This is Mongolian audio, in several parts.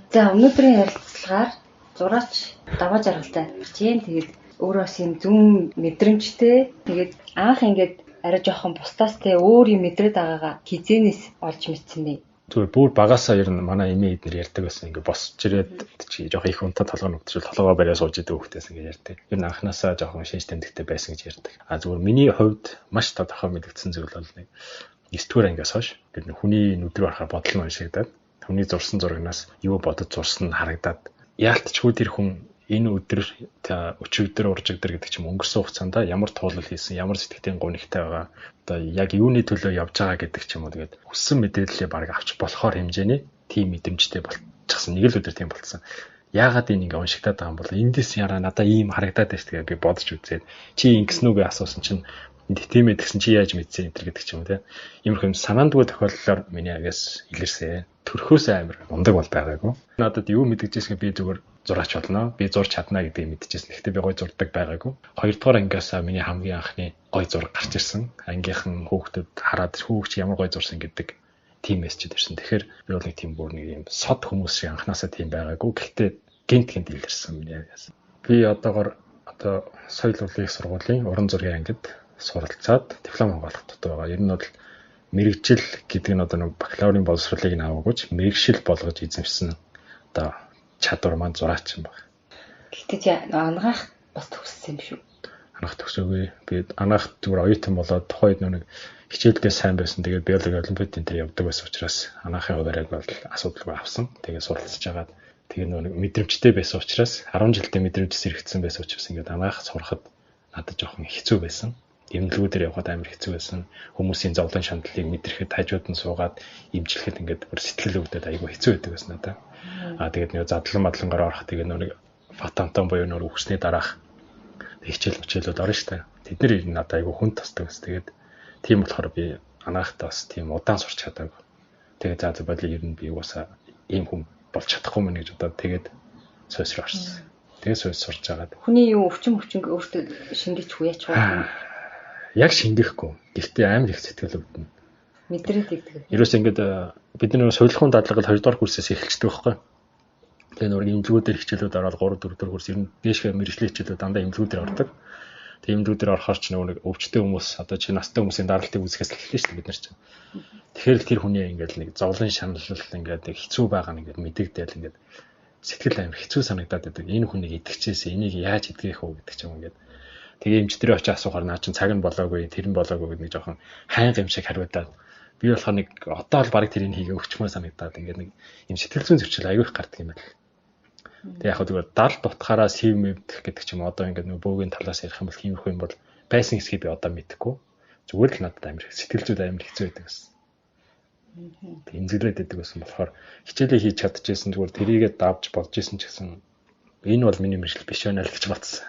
За өнөөдрийн ярилцлагаар зураач даваа жаргалтай чинь тэгээд өөрөө бас юм зүн мэдрэмжтэй тэгээд анх ингээд арай жоохон бусдаас те өөр юм мэдрээд байгаагаа хизэнээс олж мэдсэн бэ. Зүгээр бүр багасаа ер нь манай эмээ эднэр ярьдаг байсан. Ингээ босч ирээд чи жоох их унтаа толгой нүгтжил толгоо бариа сууж идэв хөхтөөс ингээ ярьдаг. Ер нь анханасаа жоохон шинж тэмдэгтэй байсан гэж ярьдаг. Зүгээр миний хувьд маш тодорхой мэдгдсэн зүйл бол нэг 9-р ангиас хойш гэдэг хүний нүд рүү харахаар бодол нь уншигдаад хүний зурсан зурагнаас юу бодож зурсан нь харагдаад яалтчгүй тэр хүн энэ өдөр өчигдөр уржигдөр гэдэг чим өнгөрсөн хугацаанд ямар туулал хийсэн, ямар сэтгэлийн гунигтай байгаа, одоо яг юуны төлөө явж байгаа гэдэг ч юм уу тэгээд хүссэн мэдээллээ баг авч болохоор хэмжээний тийм мэдрэмжтэй болчихсон. Нэг л өдөр тийм болцсон. Яагаад энэ ингээ уншигдаад байгаа юм бол эндээс яраа надаа ийм харагдаад байна шүү дээ би бодож үзээд чи ингэсэн үгээ асуусан чинь тийм ээ гэсэн чи яаж мэдсэн энэ гэдэг ч юм уу те. Иймэрхүү санаандгүй тохиолдлоор миний агаас илэрсэн. Төрхөөс амар ундаг бол байгаагүй. Надад юу мэдгэжсэн би зүгээр зураач болно. Би зурч чадна гэдгийг мэдчихсэн. Гэхдээ би гой зурдаг байгаагүй. Хоёрдугаар ангиасаа миний хамгийн анхны гой зураг гарч ирсэн. Ангийнхан хүүхдүүд хараад хүүхч ямар гой зурсан гэдэг тийм мессеж ирсэн. Тэгэхээр би бол нэг тийм бүр нэг юм сод хүмүүс шиг анханасаа тийм байгаагүй. Гэхдээ гинт илэрсэн миний агаас. Би одоо соёл урлагийн сургуулийн уран зургийн ангид суралцаад диплом хангалттай байгаа. Ер нь бол мэрэгжил гэдэг нь одоо нэг бакалаврын боловсролыг аваагүй мэрэгшил болгож эзэмшсэн одоо чадвар маань зураач юм байна. Гэхдээ анагаах бас төгссөн юм шүү. Анагаах төгсөөгүй. Би анагаах зүгээр оюутан болоод тухайд нэг хичээлдээ сайн байсан. Тэгээд биологи олимпиадын дээр явдаг байсан учраас анагаахын хуваарийг бол асуудалгүй авсан. Тэгээд суралцж агаад тэгээд нэг мэдрэмжтэй байсан учраас 10 жилдээ мэдрэмж сэргэгдсэн байсан учраас ингээд анагаах сурахад надад жоохон хэцүү байсан. Эмнэлгүүдээр явхад амар хэцүү байсан. Хүмүүсийн зовлон шаналлыг мэдрэхэд хажууд нь суугаад имжлэхэд ингээд бүр сэтгэл өвдөд айгүй хэцүү байдаг байсан надаа. Тэгээд нэг задлан мадлангаар орох тэгээд нэг фотонтон буюу нэг үгсний дараах хичээлүүд орно шүү дээ. Тэд нар надад айгүй хүн тасдаг байсан. Тэгээд тийм болохоор би анагаахтаа бас тийм удаан сурч чадаагүй. Тэгээд за бодлоо ер нь би угаасаа ийм хүн болж чадахгүй мэн гэж бодоод тэгээд сойс руу орсон. Тэгээд сойс сурч агаад. Хүний юу өвчин өөртөө шингэж хуяач уу? Яг шингээхгүй. Гэхдээ амар их сэтгэл өвдөн. Мэдрээд игдэг. Ерөөс ингээд бид нар соёлхын дадлага 2 дугаар курсээс эхэлчихдэг байхгүй. Тэгээ нөр имлгүүдээр хичээлүүд ороод 3 4 дугаар курс ер нь дээшгээ мэрэгжлийн хичээлүүд дандаа имлгүүдээр ордог. Тэгээ имлгүүдээр орохоор ч нэг өвчтөе хүмүүс одоо чи настай хүмүүсийн даралтыг үзэхээс л эхэлнэ шүү дээ бид нар чинь. Тэгэхээр л тэр хүний ингээд нэг зовлон шаналл ингээд нэг хэцүү байгаа нь ингээд мэдэгдээл ингээд сэтгэл амар хэцүү санагдаад байдаг. Энэ хүнийг идэгчээсээ энийг яаж идгэх вэ гэдэг ч юм ингээд. Тэгээ эмчтэрээ очиж асуухаар наа чин цаг нь болоогүй, тэр нь болоогүй гэдэг нэг жоохон хайнга юм шиг хариудаад би болохоор нэг одоо л баг тэрийг хийгээ өгчмөө санагдаад ингээд нэг юм сэтгэл зүйн зөрчил аягүй их гардаг юм байна. Тэгээ яг зүгээр дал дутгаараа сэв мэдэх гэдэг ч юм одоо ингээд нэг бөөгийн талаас ярих юм бол тиймэрхүү юм бол байсан хэсгийг би одоо мэдэхгүй. Зүгээр л надад амар сэтгэл зүйд амар хэцүү байдаг гэсэн. Тэгээ эмзэглээд байдаг гэсэн болохоор хичээлээ хийж чадчихсан зүгээр тэрийгээ давж болж исэн ч гэсэн энэ бол миний мэржил биш байна л гэж бодсон.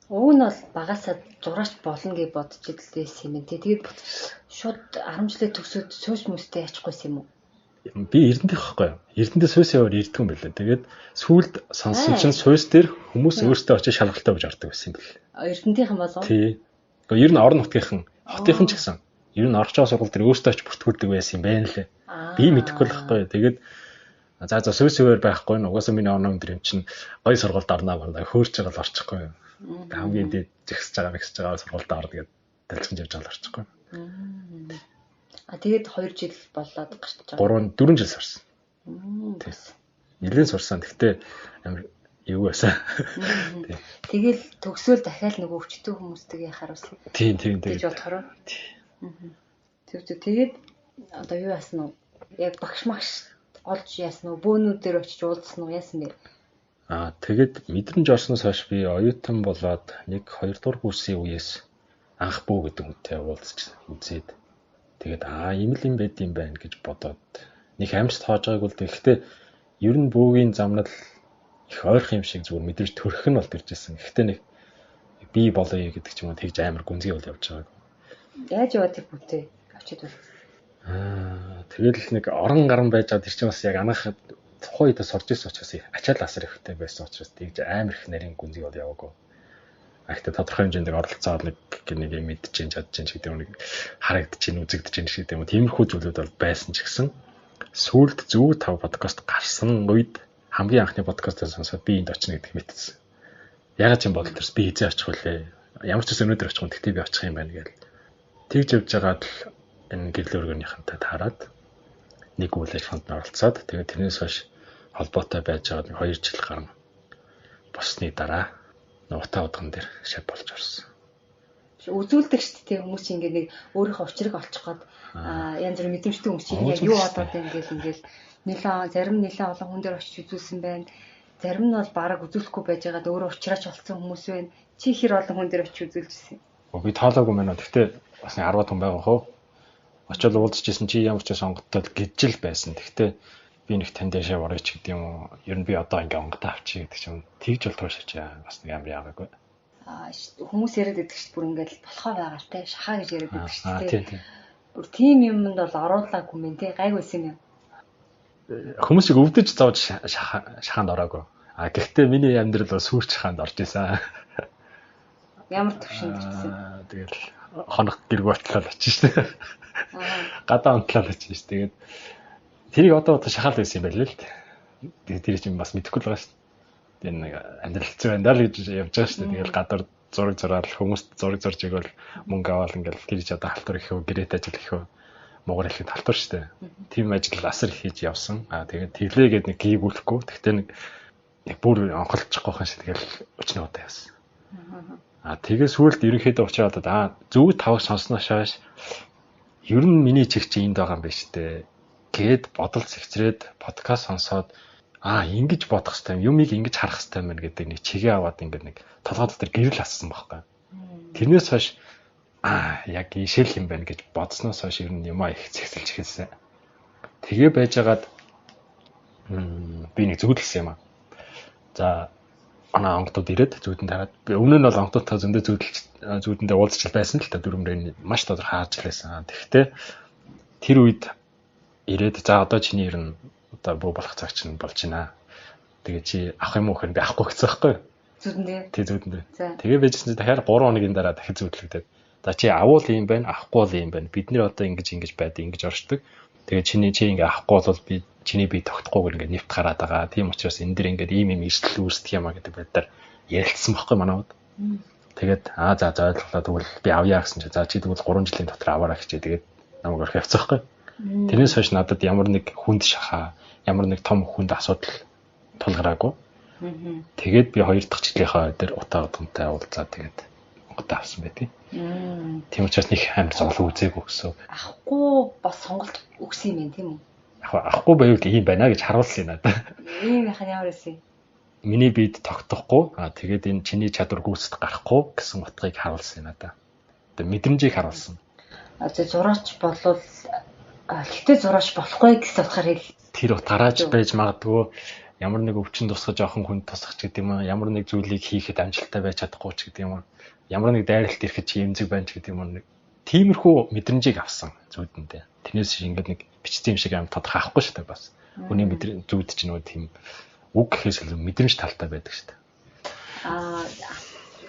Уг нь бол багасаа зураач болно гэж бодож идэлсэн юм. Тэгээд шууд 10 жилээ төгсөөд сууш мөстэй ячихгүйсэн юм уу? Би Эрдэнэт байхгүй юу? Эрдэнэт суйс яваар ирдэг юм байлаа. Тэгээд сүүлд сонсон чинь суйс дээр хүмүүс өөрсдөө очиж шалгалтаа өгж ордог байсан юм бэл. Эрдэнэтийнхэн болов? Тий. Гэхдээ ер нь орон нутгийнхан, хотынхан ч гэсэн ер нь орж байгаа сургууль дээр өөрсдөө очиж бүртгүүлдэг байсан юм байна лээ. Би мэдэхгүй л байхгүй юу? Тэгээд за суйс яваар байхгүй нь угаасаа миний оноо өндөр юм чинь гоё сургуульд орноо байна. Хөөрч байгаа л орчихгүй юу? Хамгийн дээд зэгсэж байгаа сургуульд орно гэдэг дэлгэн явж байгаа л орчихгүй. Тэгээд 2 жил болоод гарч байгаа. 4 жил сурсан. Нэлээд сурсан. Гэхдээ амар юу байсан. Тэгэл төгсөөл дахиад нөгөө өвчтөе хүмүүстэйгээ харуулсан. Тийм. гэж бодохороо. Тэгээд одоо юу яасан уу? Яг багш олж яасан уу? Бөөнүүдээр очиж уулзсан уу? Яасан бэ? Тэгээд мэдрэмж орсноос хойш би оюутан болоод 1-2 дугаар курсын үеэс анх бүү гэдэг хүнтэй уулзч үзээд тэгээд ийм л юм байд юм байна гэж бодоод нэг амжилт тоож байгааг бол гэхдээ ер нь бүүгийн замнал их ойрхон юм шиг зүгээр мэдрэж төрөх нь бол иржсэн. Гэхдээ нэг би болоё гэдэг ч юм уу тэгж амар гүнзгий бол явж байгааг. Яаж яваад тэр бүтэе авчид бол. Тэгэл нэг орон гарan байж байгаа тэр чинь бас яг анх тухайд сурж ирсэн учраас ачаал асар ихтэй байсан учраас тэгж амар их нарийн гүнзгий бол яваагүй. Ахта тодорхой хэмжээнд оролцоод нэг юм мэдчихэж чадчихж гэдэг нэг харагдчихээн үзэгдчихээн гэдэг юм. Тиймэрхүү зүйлүүд бол байсан ч гэсэн сүүлд зөв 5 подкаст гарсан үед хамгийн анхны подкастаа сонсоод би энд очно гэдгийг мэдсэн. Ягаад ч юм бодол төрс би хизээ очих вүлээ. Ямар ч зүйл өнөөдөр очих юм гэхдээ би очих юм байна гэж. Тэгж явж байгаад л энэ гэрэл өргөнийхэнтэй таарад нэг үйл ажиллагаанд оролцоод тэгээд тэрнээс хойш холбоотой байж байгаад 2 жил гарна. Босны дараа утаа удган дээр шав болж орсон. Үзүүлдэг шүү дээ хүмүүс чинь ингээд нэг өөрийнхөө учрыг олчих гээд янз бүр мэдрэмжтэй хүмүүс чинь яг юу бодоод ингээд зарим нэлээд олон хүн дээр очиж үзүүлсэн байна. Зарим нь бол бараг үзүүлэхгүй байж байгаад өөрөө учраач олцсон хүмүүс байна. Чи хэр олон хүн дээр очиж үзүүлжсэн. Би тоолоогүй мэнэ. Гэхдээ бас 10 хүн байгаа хөө. Очоод уулзчихсан чи ямар ч сонгогдтол гिजил байсан. Гэхдээ би нэг тань дэшээ орооч гэдэг юм уу. Ер нь би одоо ингээ онгодоо авчиг гэдэг чинь тэгж болтгоо шачаа. Бас нэг амар яагаагүй. Хүмүүс яриад байдаг шүү бүр ингээд болохоо байгаа те шахаа гэж яриад байдаг шүү те. Бүр тийм юмд бол оруулаагүй мэн те гайгүйсэн юм. Хүмүүсийг өвдөж зовж шахаанд ороогүй. Гэхдээ миний амьдрал бол сүрч шахаанд орж исэн. Ямар төвшөнд ирсэн. Тэгэл хоног гэрг батлаад очиж штэ. Гадаа онтлаад очиж штэ. Тэгээд тэрийг одоо шахаал байсан юм байл л. Тэгээд тэр чинь бас мэдэхгүй л байгаа штэ. Тэр нэг амьдралцсан байна даа л гэж явж байгаа штэ. Тэгэл гадар зураг зураад хүмүүст зураг зурж игэл мөнгө аваад ингээл тэр чи одоо халтур ихөө гэрээт ажил ихөө Монгол хэлэхэд халтур штэ. Тим ажил асар их хийж явсан. Тэгээд тэглээгээд нэг гийгүүлэхгүй. Тэгтээ нэг бүр онхолцохгүй хань шиг тэгэл өчнө удаа явсан. Тэгээ сүүлд ерөнхийдөө очиод зөв тавг сонсноос хойш ер нь миний чиг чи энд байгаа юм байна штэ. Гээд бодол зэгцрээд подкаст сонсоод ингэж бодох хэвээр юмыг ингэж харах хэвээр мэн гэдэг нэг чигээ аваад ингээд нэг толгойд дээр гэрэл ассан байхгүй. Тэрнээс хойш яг ишэл юм байна гэж бодсноос хойш ер нь юмаа их зэгцэлж эхэлсэн. Тэгээ байжгаад би нэг зүгэлсэн юм аа. За онгодууд ирээд зүүдэн тараад би өмнө нь бол онгодуудтай зөндөө зүүдэндээ уулзчил байсан л та дөрөмрөө маш тодорхой харж лээсэн. Тэгэхдээ тэр үед ирээд за одоо чиний ер нь одоо буу болох цаг чинь болж байна. Тэгээ чи авах юм уу гэхээр би авахгүй гэсэн байхгүй юу? Зүүдэндээ. Тий зүүдэндээ. Тэгээ байжсэн чинь дахиад 3 хоногийн дараа дахид зүүдлэгдээд. За чи авуул юм байна, авахгүй л юм байна. Бид нэр одоо ингэж байдаг, ингэж оршдог. Тэгээ чи ингэ авахгүй бол би чиний бие тогтохгүйгээр ингээд нэвт гараад байгаа. Тийм учраас энэ дэр ингээд ийм эрсдэл үүсдэг юм а гэдэг байдлаар ярилцсан байхгүй манайд. Тэгээд за ойлголоо тэгвэл би авъя гэсэн чи за чи тэгвэл 3 жилийн дотор аваарай гэчээ. Тэгээд намайг орох явцсан байхгүй. Тэрнээс хойш надад ямар нэг хүнд шахаа, ямар нэг том хүнд асуудал тулгараагүй. Тэгээд би 2 дахь жилийнхаа дээр утаа удамтай уулзаад тэгээд онгодоо авсан байдгийг. Тийм учраас нэг амар зовлон үзээгүй гэсэн. Авахгүй бас сонголт өгсөн юм тийм үү? Авахгүй байвал ийм байна гэж харуулсан надад. Ийм яхаа ямар байсан? Миний биед тогтохгүй. Тэгээд энэ чиний чадвар гүйцэд гарахгүй гэсэн утгыг харуулсан надад. Тэгээд мэдрэмжийг харуулсан. Зураач болвол гэхдээ зураач болохгүй гэсэн утгаар хэл. Тэр утгаараач байж магадгүй ямар нэг өвчин тусгаж авах хүн тусах ч гэдэг юм. Ямар нэг зүйлийг хийхэд амжилттай байж чадахгүй ч гэдэг юм. Ямар нэг дайралт ирэхэд чи эмзэг байна ч гэдэг юм. Тиймэрхүү мэдрэмжийг авсан зүүдэндээ. Тэрнээс ингээд нэг бичсэн юм шиг аим тодорхой авахгүй шүү дээ бас. Хүний мэдрэмж зүүд чинь нөгөө тийм үг гэхээс илүү мэдрэмж талтай байдаг шүү дээ.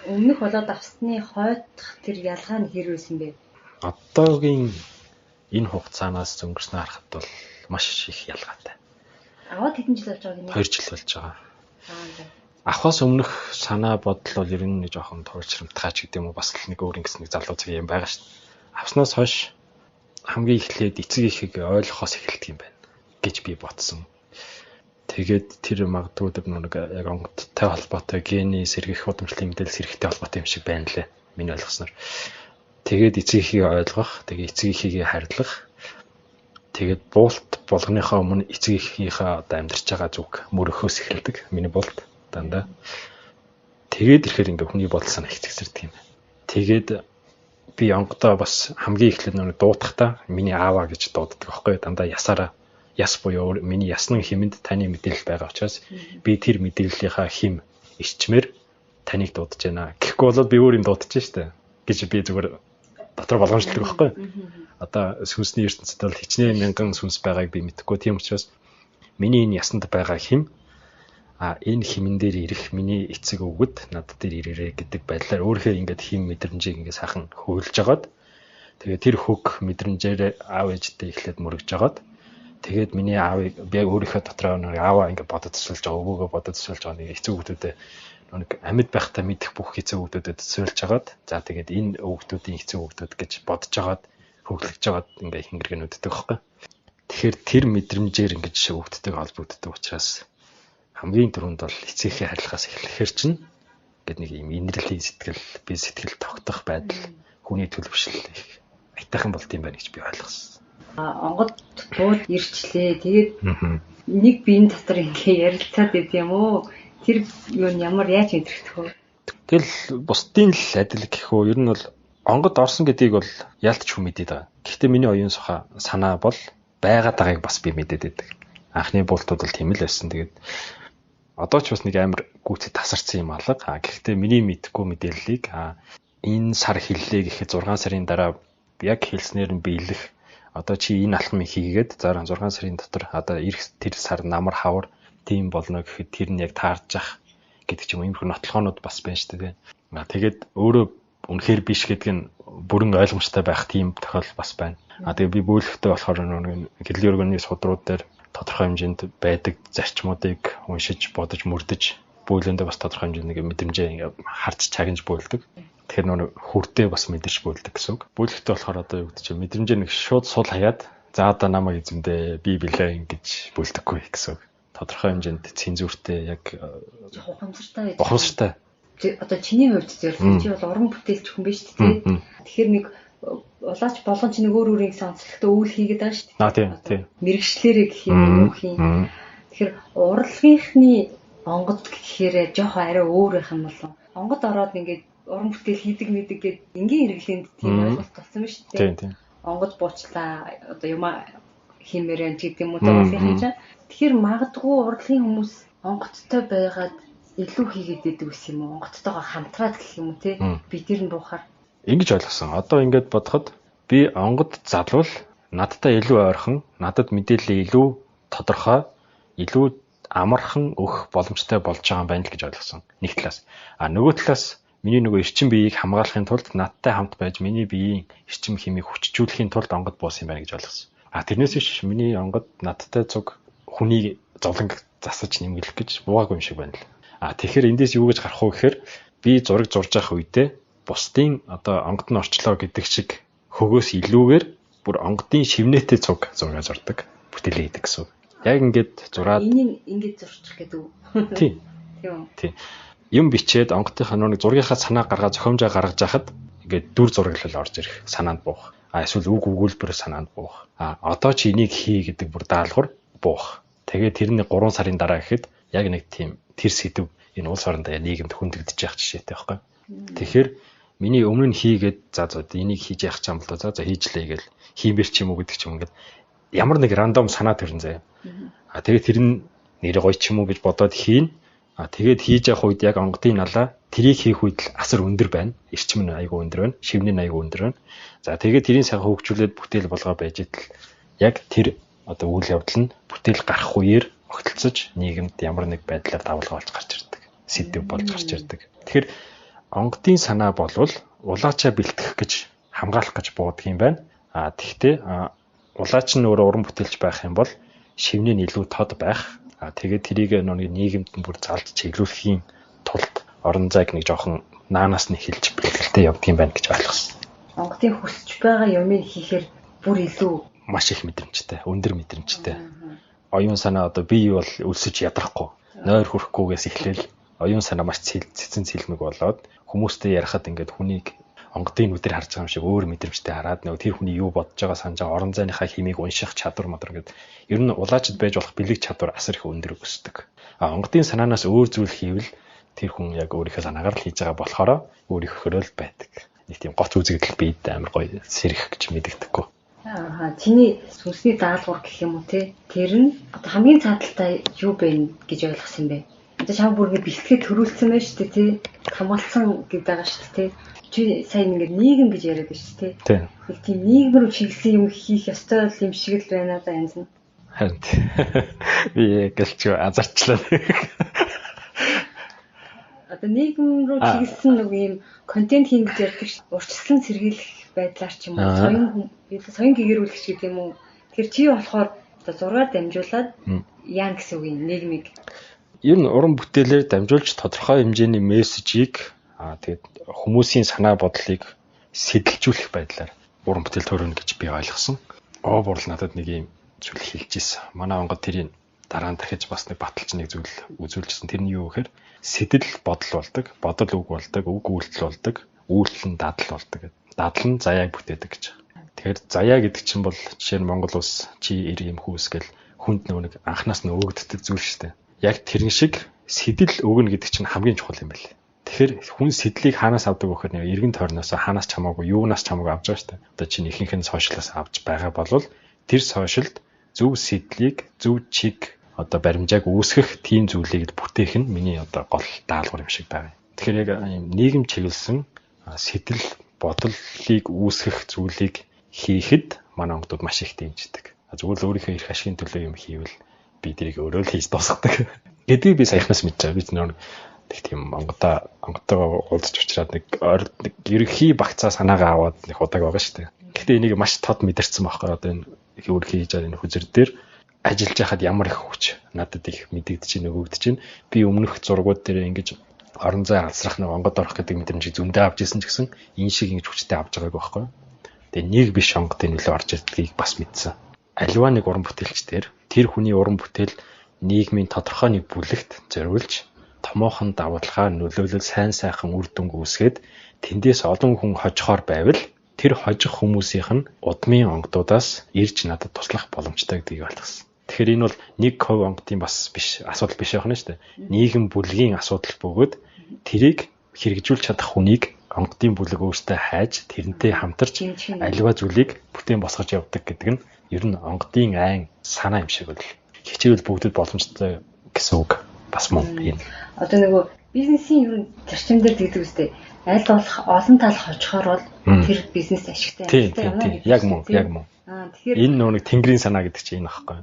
Өмнөх болоод авсны хойдох тэр ялгаа нь хэр байсан бэ? Одоогийн энэ хугацаанаас өнгөрснөө харахад бол маш их ялгаатай. Аваад хэдэн жил болж байгааг нь? 2 жил болж байгаа. Авахаас өмнөх санаа бодол бол ер нь нэг жоохон туйлшрамтгай ч гэдэг юм уу бас л нэг өөр ингэс нэг залуу цаг юм байгаа шүү дээ. Авснаас хойш хамгийн эхлээд эцэг эхийг ойлгохоос эхэлдэг юм байна гэж би бодсон. Тэгээд тэр магадгүй нэг яг онгодтой холбоотой гений сэргийх удамшлын мэдээлэл сэргэхтэй холбоотой юм шиг байна лээ. Миний ойлгосноор. Тэгээд эцэг эхийг ойлгох, тэгээд эцэг эхийг харьлах. Тэгээд буулт болгоныхоо өмнө эцэг эхийнхээ одоо амьдарч байгаа зүг мөрөхөөс эхэлдэг. Миний буулт дандаа. Тэгээд ирэхээр ингээ хүний бодол санаа их зэгсэрдэг юм байна. Тэгээд би онгодоо бас хамгийн эхлээд нэг дуудахтаа миний аава гэж дууддаг аахгүй дандаа ясаараа яс буюу миний ясны хэмэнд таны мэдээлэл байгаа учраас би тэр мэдээллийнхаа хим ичмэр таныг дуудаж байна. Гэхгүй бол би өөр юм дуудаж штэ гэж би зүгээр дотор болгоомжлдог аахгүй. Одоо сүнсний ертөнцид бол хичнээн мянган сүнс байгааг би мэдэхгүй. Тийм учраас миний энэ ясанд байгаа хим энэ химэн дээр ирэх миний эцэг өвгөд надад дээр ирээрээ гэдэг байдлаар өөрөөр ингээд хим мэдрэмжийг ингээд сайхан хөөлж жагаад тэгээ тэр хөг мэдрэмжээр аав ээжтэй эхлээд мөрөгж жагаад Тэгээд миний аавыг би өөрийнхөө дотроо нэг ааваа ингээд бодож төсөөлж байгаа, өвөөгөө бодож төсөөлж байгаа нэг эцэг хүүхдүүдэд нэг амьд байхдаа мэдэх бүх эцэг хүүхдүүдэд төсөөлж хагаад за тэгээд энэ хүүхдүүдийн эцэг хүүхдүүд гэж бодож хагаад хөглөж хагаад ингээд хингэргэнүүддэг байхгүй. Тэгэхээр тэр мэдрэмжээр ингэж хүүхдтэйг холбогддог учраас хамгийн түрүүнд бол эцэгийнхээ харилцаас эхлэхээр чинь ингээд нэг юм инэрлийн сэтгэл, би сэтгэл тогтох байдал, хүний төлөвшил их айтайхан болт юм байна гэж би ойлгосон. Онгод бууд ирчлээ. Тэгээд нэг биеийн дотор ингээ ярилцаад идэм үү? Тэр юу ямар яаж мэдрэгдэх вэ? Тэгэл бусдын л адил гэх үү? Ер нь бол онгод орсон гэдгийг бол яалтч хүн мэдээд байгаа. Гэхдээ миний оюун санаа бол байгаад байгааг бас би мэдээд байдаг. Анхны буултууд бол тийм л байсан. Тэгээд одоо ч бас нэг амар гүцэд тасарсан юм алга. Гэхдээ миний мэдхгүй мэдээллийг энэ сар хэллээ гэхэд 6 сарын дараа яг хэлснээр нь биелэх. Одоо чи энэ алхмыг хийгээд 6 сарын дотор одоо ирэх тэр сар намар хавар тийм болно гэхэд тэр нь яг таарч ах гэдэг ч юм уу иймэрхүү нотлохоонууд бас байна шүү дээ. Тэгээд өөрөө үнэхээр биш гэдэг нь бүрэн ойлгомжтой байх тийм тохиолдол бас байна. Тэгээд би бөөлөхтэй болохоор хэлний өргөний судрууд дээр тодорхой хэмжээнд байдаг зарчмуудыг уншиж, бодож, мөрдөж бөөлөндөө бас тодорхой хэмжээнд нэг мэдрэмжээ харж чагнаж бөөлдөг. Тэгэхээр хүртээ бас мэдэрч бөөлдөг гэсэн үг. Бөөлөхтэй болохоор одоо юу гэдэг чинь мэдрэмжээ нэг шууд сул хаяад за одоо намайг эзэмдээ би билээ ингэж бөөлдөггүй гэсэн үг. Тодорхой хэмжээнд цензуртэй яг ухамсартай. Одоо чиний хувьд зөвлөж чи бол уран бүтээлч хүн биш үү? Тэгэхээр нэг улаач болгон чи нэг өөр өөрийн онцлогтой үйл хийгээд байгаа шүү дээ. Тийм. Мэргэжлэрээ гэх юм уу юм. Тэгэхээр урлагийнхны онгод гэхээр жоохон арай өөр байх юм болов. Онгод ороод ингээд уран бүтээл хийдэг мэдэг гээд энгийн хэрэглээнд тийм ойлголт болсон ба шүү дээ. Тийм. Онгод буучлаа одоо юм хиймээрэн гэдэг юм уу дуулын чинь. Тэгэхээр магадгүй урлагийн хүмүүс онгодтой байгаад илүү хийгээд байдаг ус юм уу? Онгодтойгоо хамтраад гэх юм уу те? Бид тэр нь буухаар ингэж ойлгосон. Одоо ингэж бодоход би онгод залвал надтай илүү ойрхон, надад мэдээлэл илүү тодорхой, илүү амархан өгөх боломжтой болж байгаа юм байна л гэж ойлгосон. Нэг талаас. Нөгөө талаас миний нөгөө эрчим биеийг хамгаалахын тулд надтай хамт байж миний биеийн эрчим хэмийг хүчжүүлэхийн тулд онгод буусан юм байна гэж ойлгосон. Тэрнээс биш миний онгод надтай цуг хүний зовлонг засаж нэмгэлэх гэж буугаагүй юм шиг байна л. Тэгэхээр эндээс юу гэж гарах вэ гэхээр би зураг зурж явах үедээ бусдын одоо онгод нь орчлоо гэдэг шиг хөгөөс илүүгээр бүр онгодын шивнээтэй цуг зураг зурдаг, бүтээлээ хийдэг гэсэн. Яг ингээд зураад энийг ингээд зурчих гэдэг үү? Тийм. Юм бичээд онгодынхаа нэг зургийнхаа санаа гаргаад зохиомжоо гаргаж яхад ингээд дүр зураглал орж ирэх, санаанд буух. Эсвэл үг өгүүлбэр санаанд буух. Одоо чи энийг хий гэдэг бүр даалгавар буух. Тэгээд тэрний 3 сарын дараа гэхэд яг нэг тийм тэр сэдв энэ улс орондоо нийгэмд хүндэгдэж явах жишээтэй байхгүй. Тэгэхээр миний өмнө нь хийгээд за энийг хийж явах юм бол за хийжлээ гэл хиймэр ч юм уу гэдэг ч юм ингээд ямар нэг рандом санаа төрн заяа. Тэгээд тэр нь нэр гоё ч юм уу гэж бодоод хийн. Тэгээд хийж явах үед яг онгодын налаа тэрийг хийх үед л асар өндөр байна. Эрчим нь айгүй өндөр байна. Шивний нь айгүй өндөр байна. За тэгээд тэрийн сайхан хөгжүүлээд бүтээл болгоо байж идэл яг тэр одоо үйл явдал нь бүтээл гарах үеэр огтлцож нийгэмд ямар нэг байдлаар давалгаа болж гарч ирдэг. Сэдв болж гарч ирдэг. Тэгэхээр онгодын санаа болвол улаачаа бэлтгэх гэж хамгаалах гэж буудаг юм байна. Тэгвэл улаач нь өөрөө уран бүтээлч байх юм бол шивний нь илүү тод байх. Тэгээд тэрийг нэг нийгэмд бүр залж чиглүүлэхийн тулд орон зайг нэг жоохон наанаас нь хэлж бэлтгэлтэй явдаг юм байна гэж ойлгосон. Онгодын хүсэж байгаа юмыг хийхээр бүр илүү маш их мэдрэмжтэй, өндөр мэдрэмжтэй. Оюун санаа одоо би юу бол өлсөж ядрахгүй, нойр хүрэхгүйгээс эхлээл оюун санаа маш цэцэн цэлмэг болоод хүмүүстэй ярихад ингээд хүнийг онгодын нүдээр харж байгаа юм шиг өөр мэдрэмжтэй хараад нөгөө тэр хүний юу бодож байгаа санаж орон зайныхаа химийг унших чадвар модор ингээд ер нь улаачд байж болох бэлэг чадвар асар их өндөр өсдөг. Онгодын санаанаас өөр зүйл хийвэл тэр хүн яг өөрийнхөө санаагаар л хийж байгаа болохоор өөрийнхөө л байдаг. Нэг тийм гоц үзэгдэл биед амар гоё сэрэх гэж мэддэггүй. Чиний сүнсний даалгавар гэх юм уу те? Тэр нь одоо хамгийн цааталтай юу бэ гэж ойлгосон юм бэ? Одоо шав бүргээ бэлтгэхэд төрүүлсэн байж шүү дээ те? Хамгаалсан гэдэг байгаа шүү дээ те? Чи сайн ингээд нийгэм гэж яриад байна шүү дээ те? Нэг тийм нийгэм рүү чиглэсэн юм хийх ёстой юм шиг л байна да янз нь. Харин би гэлч азарчлаа. Одоо нийгэм рүү чиглэсэн нэг юм контент хийн гэж ярьдаг шүү. Урьдчилан сэргийлэх байдлаар ч юм уу соён гэгэрүүлэгч гэдэг юм уу. Тэгэхээр чи болохоор одоо зургаар дамжуулаад яа гэсэн үг юм нийгмийг. Ер нь уран бүтээлээр дамжуулж тодорхой хэмжээний мессежийг тэгээд хүмүүсийн санаа бодлыг сэтэлжүүлэх байдлаар уран бүтээл төрөнө гэж би ойлгосон. Бурал надад нэг юм зүйл хэлж ирсэн. Манай онгод тэрийг дараа нь дахиж бас нэг баталж нэг зүйл үзүүлжсэн. Тэр нь юу гэхээр сэтэл бодол болдог, бодол үг болдог, үг үйлдэл болдог, үйлдэл нь дадал болдог. Дадал нь заяаг бүтээдэг гэж. Тэгэхээр заяа гэдэг чинь бол жишээ нь Монгол улс чи ир юм хүүс гэл хүнд нэг анханаас нь өгөгддөг зүйл шүү дээ. Яг тэрэн шиг сэтэл өгнө гэдэг чинь хамгийн чухал юм байна. Тэгэхээр хүн сэтлийг хаанаас авдаг вэ гэхээр нэг эргэн тойрноос хаанаас ч хамаагүй юунаас ч хамаагүй авч байгаа шүү дээ. Одоо чинь ихэнх нь сошиалаас авч байгаа болвол тэр сошиалд зөв сэтлийг зөв чиг одоо баримжааг үүсгэх тийм зүйлийг бүтээх нь миний одоо гол даалгавар юм шиг байна. Тэгэхээр яг нийгэм чиглэсэн сэтэл бодлыг үүсгэх зүйлийг хийхэд манай онгодууд маш их дэмждэг. Зүгээр л өөрийнхөө эрх ашигын төлөө юм хийвэл би тэрийг өөрөө л хийж дуусгадаг. Гэдгийг би саяхнаас мэдж байгаа. Би нэг тийм онгодтойгоо уулзч учраас нэг ерөнхий багцаа санаагаа аваад нэг удааг байгаа шүү дээ. Гэхдээ энийг маш тод мэдэрсэн байхгүй одоо энэ өөрхий хийж байгаа энэ хүзэр дээр ажиллаж байхад ямар их хүч надад их мэдэгдэж байна өгөгдөж байна. Би өмнөх зургууд дээр ингэж орон зай алсрах нэг онгод орох гэдэг мэдрэмжийг зөндөө авч ирсэн ч гэсэн энэ шиг ингэж хүчтэй авч байгааг байхгүй. Тэгээ нэг биш онгодын нөлөө орж ирдгийг бас мэдсэн. Аливаа нэг уран бүтээлчдэр тэр хүний уран бүтээл нийгмийн тодорхой нэг бүлэгт зориулж томоохон давталгаа нөлөөлөл сайн сайхан үр дүнг үүсгээд тэндээс олон хүн хожихоор байвал тэр хожих хүмүүсийнх нь удмын онгодуудаас ирж надад туслах боломжтой гэдгийг ойлгосон. Тэгэхээр энэ бол нэг хувь онгодын бас биш асуудал биш байна шүү дээ. Нийгэм бүлгийн асуудал бөгөөд тэрийг хэрэгжүүлж чадах хүнийг онгодын бүлэг өөртөө хайж тэрнтэй хамтарч аливаа зүйлийг бүтээн босгож явдаг гэдэг нь ер нь онгодын айн санаа юм шиг бол хичээвэл бүгдэд боломжтой гэсэн үг бас мөн юм. Одоо нөгөө бизнесийн ер нь зарчим дээр гэдэг үстэй аль болох олон тал хожихоор бол тэр бизнес ашигтай юм. Яг мөн. Тэгэхээр энэ нөгөө тэнгэрийн санаа гэдэг чинь энэ аахгүй.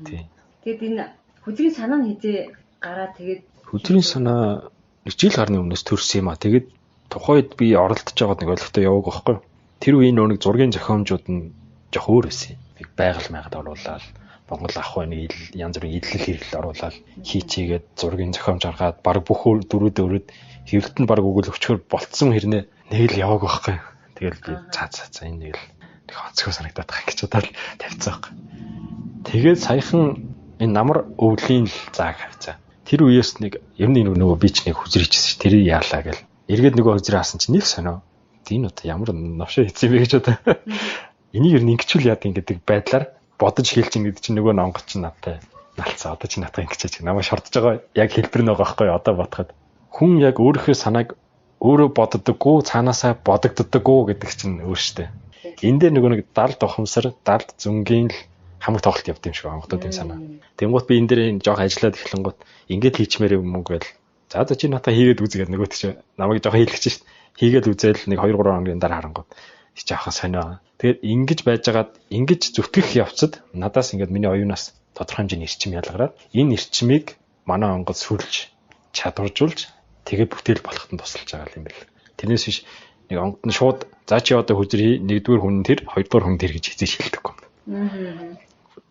Тийм. Тэгэд энэ хүзрийн санаа нь хизээ гараад тэгээд хүзрийн санаа нэг жил гарны өмнөөс төрсөн юм а. Тэгээд тухайд би оролдож байгаад нэг ойлгохтой яваг байхгүй. Тэр үеийн нөгөө зургийн зохиомжууд нь жоох өөр байсан. Нэг байгаль майгад оруулаад Монгол ах байна янз бүрийн идэлэл хэрэглэл оруулаад хийчигээд зургийн зохиомж гаргаад баг бүх дөрүүд хэвлэлт нь баг өгөл өчгөр болцсон хэрнээ нэг л яваг байхгүй. Тэгэл би цаа энэ нэг л онцгой санагдаад байгаа гэж бодоод тавьцсан байхгүй. Тэгээд саяхан энэ намар өвлийн л зааг хавцаа. Тэр үеэс нэг ер нь нөгөө би ч нэг хүзрийчсэн ш. Тэр яалаа гэл. Эргээд нөгөө хүзрээ хаасан чинь нэг сонио. Энэ удаа ямар новшоо хийсэн бэ гэж бодоо. Энийг ер нь ингэчүүл яадаг гэдэг байдлаар бодож хэлж ин гэдэг чинь нөгөө онгоц чинь надтай налцаа. Одоо чи надтай ингэчээч намайг шордож байгаа яг хэлбэр нэг байгаа байхгүй одоо бодоход. Хүн яг өөрийнхөө санааг өөрөө боддоггүй цаанаасаа бодогддоггүй гэдэг чинь өөр штэ. Энд дээр нөгөө нэг далд ухамсар, далд зүнгийн л хамаг тоглолт явд юм шиг онгодод юм санаа. Тэнгуут би энэ дээр жоох ажиллаад эхлэнгуут ингээд хийчмээр юм уу гээл. За чи натаа хийгээд үзгээд нөгөө тийч намайг жоох хийлгэж шít. Хийгээд үзээл нэг 2-3 хоногийн дараа харангуут жаахан сонио. Тэгээд ингэж байжгаад ингэж зүтгэх явцад надаас ингээд миний оюунаас тодорхой хэмжээний эрчим ялгараад энэ эрчмийг манай онгод сүлж чадваржуулж тэгээд бүтээл болоход нь тусалж байгаа юм байна. Тэрнээс биш нэг онгод нь шууд за чи одоо хүзрий нэгдүгээр хүн тэр хоёрдугаар хүн тэр гэж хийж хэлдэггүй.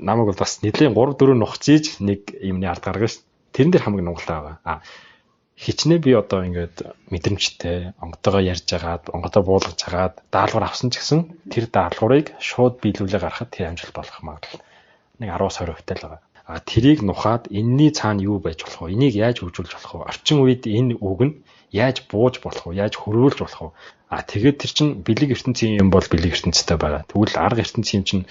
Намайг бол бас нэлийн 3-4 нухцээж нэг юмны ард гаргаж тэрэн дээр хамаг нунгалтай байгаа. Хичнээн би одоо ингээд мэдрэмжтэй онготойгоо ярьж агаад онготоо буулгаж агаад даалгавар авсан ч гэсэн тэр даалгаврыг шууд биелүүлээ гаргахад тэр амжилт болох магадлал нэг 10-20% л байгаа. Тэрийг нухаад энэний цаана юу байж болох вэ? Энийг яаж хөгжүүлж болох вэ? Орчин үед энэ үг нь яаж бууж болох вэ? Яаж хөрвүүлж болох вэ? Тэгээд тэр чинь бэлэг ертөнцийн юм бол бэлэг ертөнцтэй байгаа. Тэгвэл арга ертөнцийн юм чинь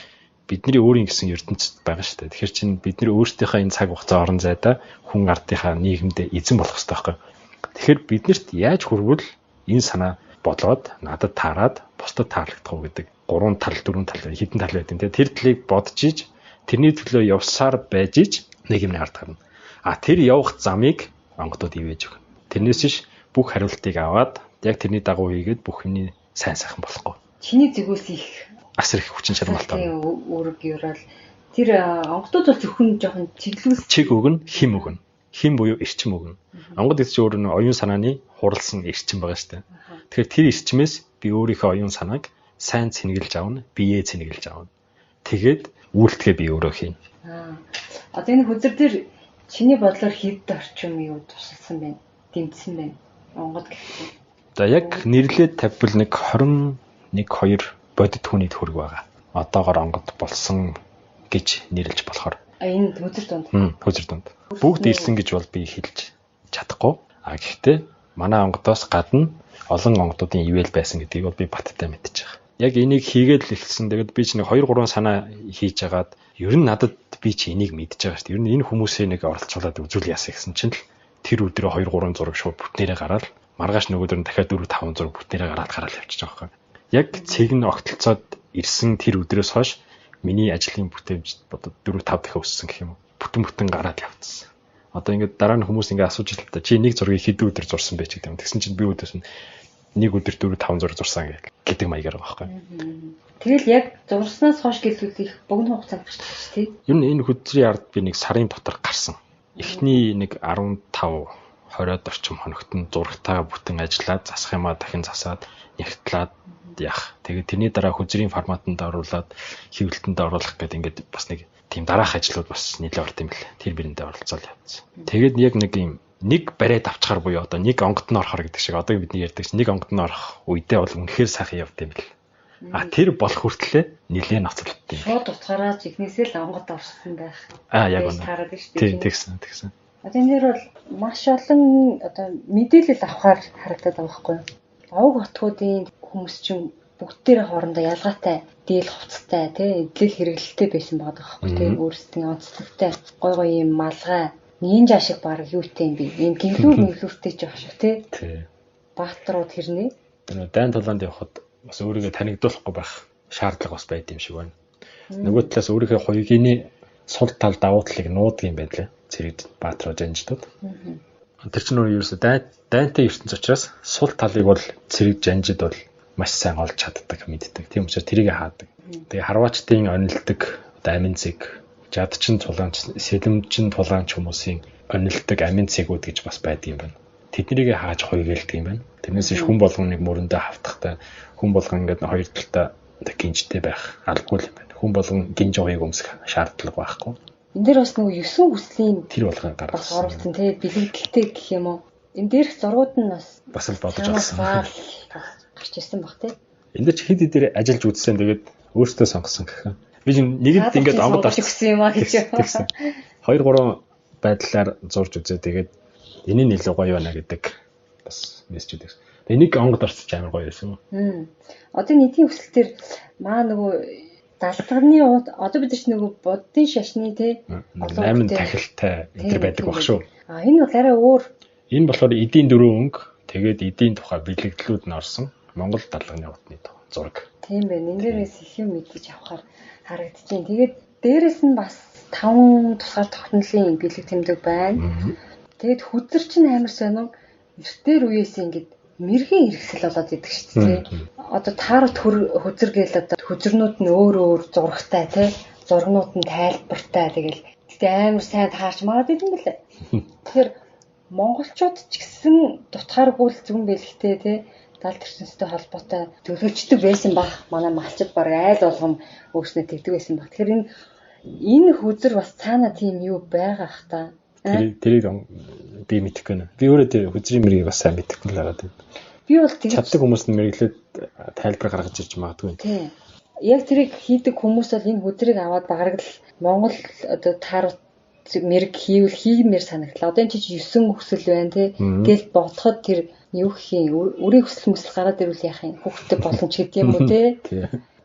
бидний өөрийн гэсэн ертөнцид байгаа шүү дээ. Тэгэхээр чинь бид нэр өөрсдийнхөө энэ цаг хугацаа орон зайдаа хүн ардынхаа нийгэмдээ эзэн болох хэрэгтэй байхгүй. Тэгэхээр биднэрт яаж хөрвөл энэ санаа бодлоод надад таарад бусдад таарлагдах уу гэдэг 3 тал 4 тал хэдэн тал байт юм те. Тэр талыг бодож иж тэрний төлөө явсаар байж иж нэг юмны ард гарна. Тэр явах замыг онгодод ивэж өгнө. Тэрнээс иш бүх хариултыг аваад яг тэрний дагуу хийгээд бүх юмний сайн сайхан болохгүй. Чиний зүгээс их асар их хүчин чармайлтай. Үүрэг юурал тэр онгодод бол зөвхөн жоохон чиглүүлс чиг өгнө, хим өгнө. Хим буюу эрчим өгнө. Онгод гэж өөр нь оюун санааны хуралсан эрчим байгаа шүү дээ. Тэгэхээр тэр эрчмээс би өөрийнхөө оюун санааг сайн цэнгэлж авна, биеэ цэнгэлж авна. Тэгээд үйлдэлгээ би өөрөө хийнэ. Одоо энэ хөзөр дээр чиний бодлоор хэд орчим юу тусалсан байна? Дэмжсэн байна. Монгол гэхтээ. За яг нэрлээд тавьбал нэг 21-2 бодит хүний төгрөг байгаа. Одоогоор онгод болсон гэж нэрлэж болохоор. Энэ хөзөр дунд. Хөзөр дунд. Бүгд ирсэн гэж бол би хэлж чадахгүй. Гэхдээ манай онгодоос гадна олон онгодуудын ивэл байсан гэдгийг бол би баттай мэдчихэж байгаа. Яг энийг хийгээд л эхэлсэн. Тэгээд би ч нэг 2-3 санаа хийж агаад ер нь надад би ч энийг мэдчихэж байгаа шүү дээ. Ер нь энэ хүмүүсээ нэг оролцуулаад үзүүл яасан гэсэн чинь л тэр өдрөө 2-3 зураг шууд бүтнээрээ гараад маргааш нөгөөдөр нь дахиад 4-5 зураг бүтнээрээ гараад явчихж байгаа юм. Яг цэг нь огтлцоод ирсэн тэр өдрөөс хойш миний ажлын бүтээмж 4-5 дахин өссөн гэх юм уу. Бүтэн гараад явцсан. Одоо ингээд дараа нь хүмүүс ингээд асууж л та чи нэг зургийг хэд өдөр зурсан бэ ч гэдэг юм. Тэгсэн чинь би өдөөс нь нэг өдөр 4-5 зураг зурсан гэдэг маягаар байгаа байхгүй. Тэгэл яг зурснаас хойш гэлүүлэх богино хугацаанд гарч байгаа тийм. Ер нь энэ хөдрийн ард би нэг сарын дотор гарсан. Эхний нэг 15-20-од орчим хоногт нь зурагтаа бүтэн ажиллаад засах юмаа дахин засаад нягтлаад яах. Тэгээд тэрний дараа хөдрийн форматанд оруулаад хэвлэлтэнд оруулах гэдэг ингээд бас нэг тийм дараах ажлууд бас нэлээд орд юм бэл. Тэр бирэндээ оролцоод явцсан. Тэгээд яг нэг юм нэг бариад авчгаар буюу одоо нэг онгод нь орохор гэдэг шиг одоо бидний ярьдаг чинь нэг онгод нь орох үедээ бол үнэхээр сайхан явд юм бэл. Тэр болох хүртлээр нэлээд ноцолдсон юм. Шууд утгаараа ихнээсээ л онгод орсон байх. Яг үнэ. Хараад шүү дээ. Тэгсэн. Одоо энэ дэр бол маш олон одоо мэдээлэл авахар харагдаад байгаа байхгүй юу? Овг хотгуудын хүмүүс чинь бүгдээрээ хоорондоо ялгаатай, дийл хувцастай, тий, эдлэл хэрэглэлтэй байсан байгаа байхгүй юу? Тий, өөрсдийн онцлогтой, гой юм малгай, нинжа шиг баг юутэй юм бэ? Ийм гинлүүртэй ч явах шиг тий. Баатарууд хэрнээ. Тэр дайн тулаанд явхад бас өөрийгөө танигдуулахгүй байх шаардлага бас байд юм шиг байна. Нөгөө талаас өөрийнхөө хоёрын сул тал давуу талыг нуудаг юм байна лээ. Цэрэг баатруу жанждууд. Тэр чинь өөрөө ерөөсөө дайнтай ертөнц учраас сул талыг бол цэрэг жанжид бол маш сайн олж чаддаг, мэддэг. Тийм учраас тэрийг хаадаг. Тэгээ харваачдын онилдог амин цэг, жадчин тулаанч, сэлэмчин тулаанч хүмүүсийн онилдог амин цэгүүд гэж бас байдаг юм байна. Тэднийг хааж хоёргэлдэг юм байна. Тэрнээс хүн болгоныг мөрөндөө хавтахтай хүн болгон ингээд хоёр талтай гинжтэй байх албагүй юм байна. Хүн болгон гинж хоёрыг өмсөх шаардлага байхгүй. Энд дээр бас нөгөө 9 хүслийн тэр болгон гаргасан. Оруулсан тий бэлэгдэлтэй гэх юм уу. Энэ дээрх зургууд нь бас л бодож авсан. Гарч ирсэн баг тий. Энд дээр хэд хэдээр ажиллаж үзсэн тэгээд өөртөө сонгосон гэх юм. Би нэгэнд ингээд онгод орж өгсөн юм аа гэж. 2-3 байдлаар зурж үзээ тэгээд энэ нь илүү гоё байна гэдэг бас мессеж өгсөн. Энийг онгод орчих амар гоё байсан юм. Одоо нийтийн өсөлтөөр маа нөгөө далдганы одоо бид ч нөгөө буддын шашны тий амин тахилтай энэ байдаг баг шүү. Энэ бол арай өөр. Энэ болохоор эдийн дөрөв өнгө тэгээд эдийн тухай бэлэгдлүүд нь орсон Монгол далдганы утны зураг. Тийм байна. Энэ дээрээс их юм мэдэж авахаар харагдчихээн. Тэгээд дээрэс нь бас 5 тусгаар тогтнолын бэлэг тэмдэг байна. Тэгээд хүзэр чинь амар сонин эртээр үеэс ингэж мэргийн хэрэгсэл болоод идэг шүү дээ. Одоо таарт хөзөр гээл одоо хөзөрнүүд нь өөр зурагтай тий зургнууд нь тайлбартай тэгэл амар сайн таарч мараад идэв юм лээ. Тэгэхээр монголчууд ч гэсэн дутхааргүй л зүн бэлгтэй тий далд ертөнцтэй холбоотой төлөвлөждөг байсан баг. Манай малчид баг айл болгон өөрснөө тэгдэг байсан баг. Тэгэхээр энэ хөзөр бас цаана тийм юу байгаа ах та. Тэрийг би мэдэхгүй нэ. Би өөрөө тэр хөзрийн мэргийг бас сайн мэдэхгүй л байгаа юм. Би бол тэр чаддаг хүмүүс нь мэрэглээд тайлбар гаргаж ирж магадгүй. Тийм. Яг тэрийг хийдэг хүмүүс бол энэ хөзрийг аваад багараг л Монгол одоо таарууд мэрэг хиймээр санагдлаа. Одоо энэ чи 9 хүсэл байна тий. Гэл бодоход тэр юу гэх юм үрийн хүсэл гараад ирвэл яах юм. Хүүхдтэй боломж гэдэг юм уу тий.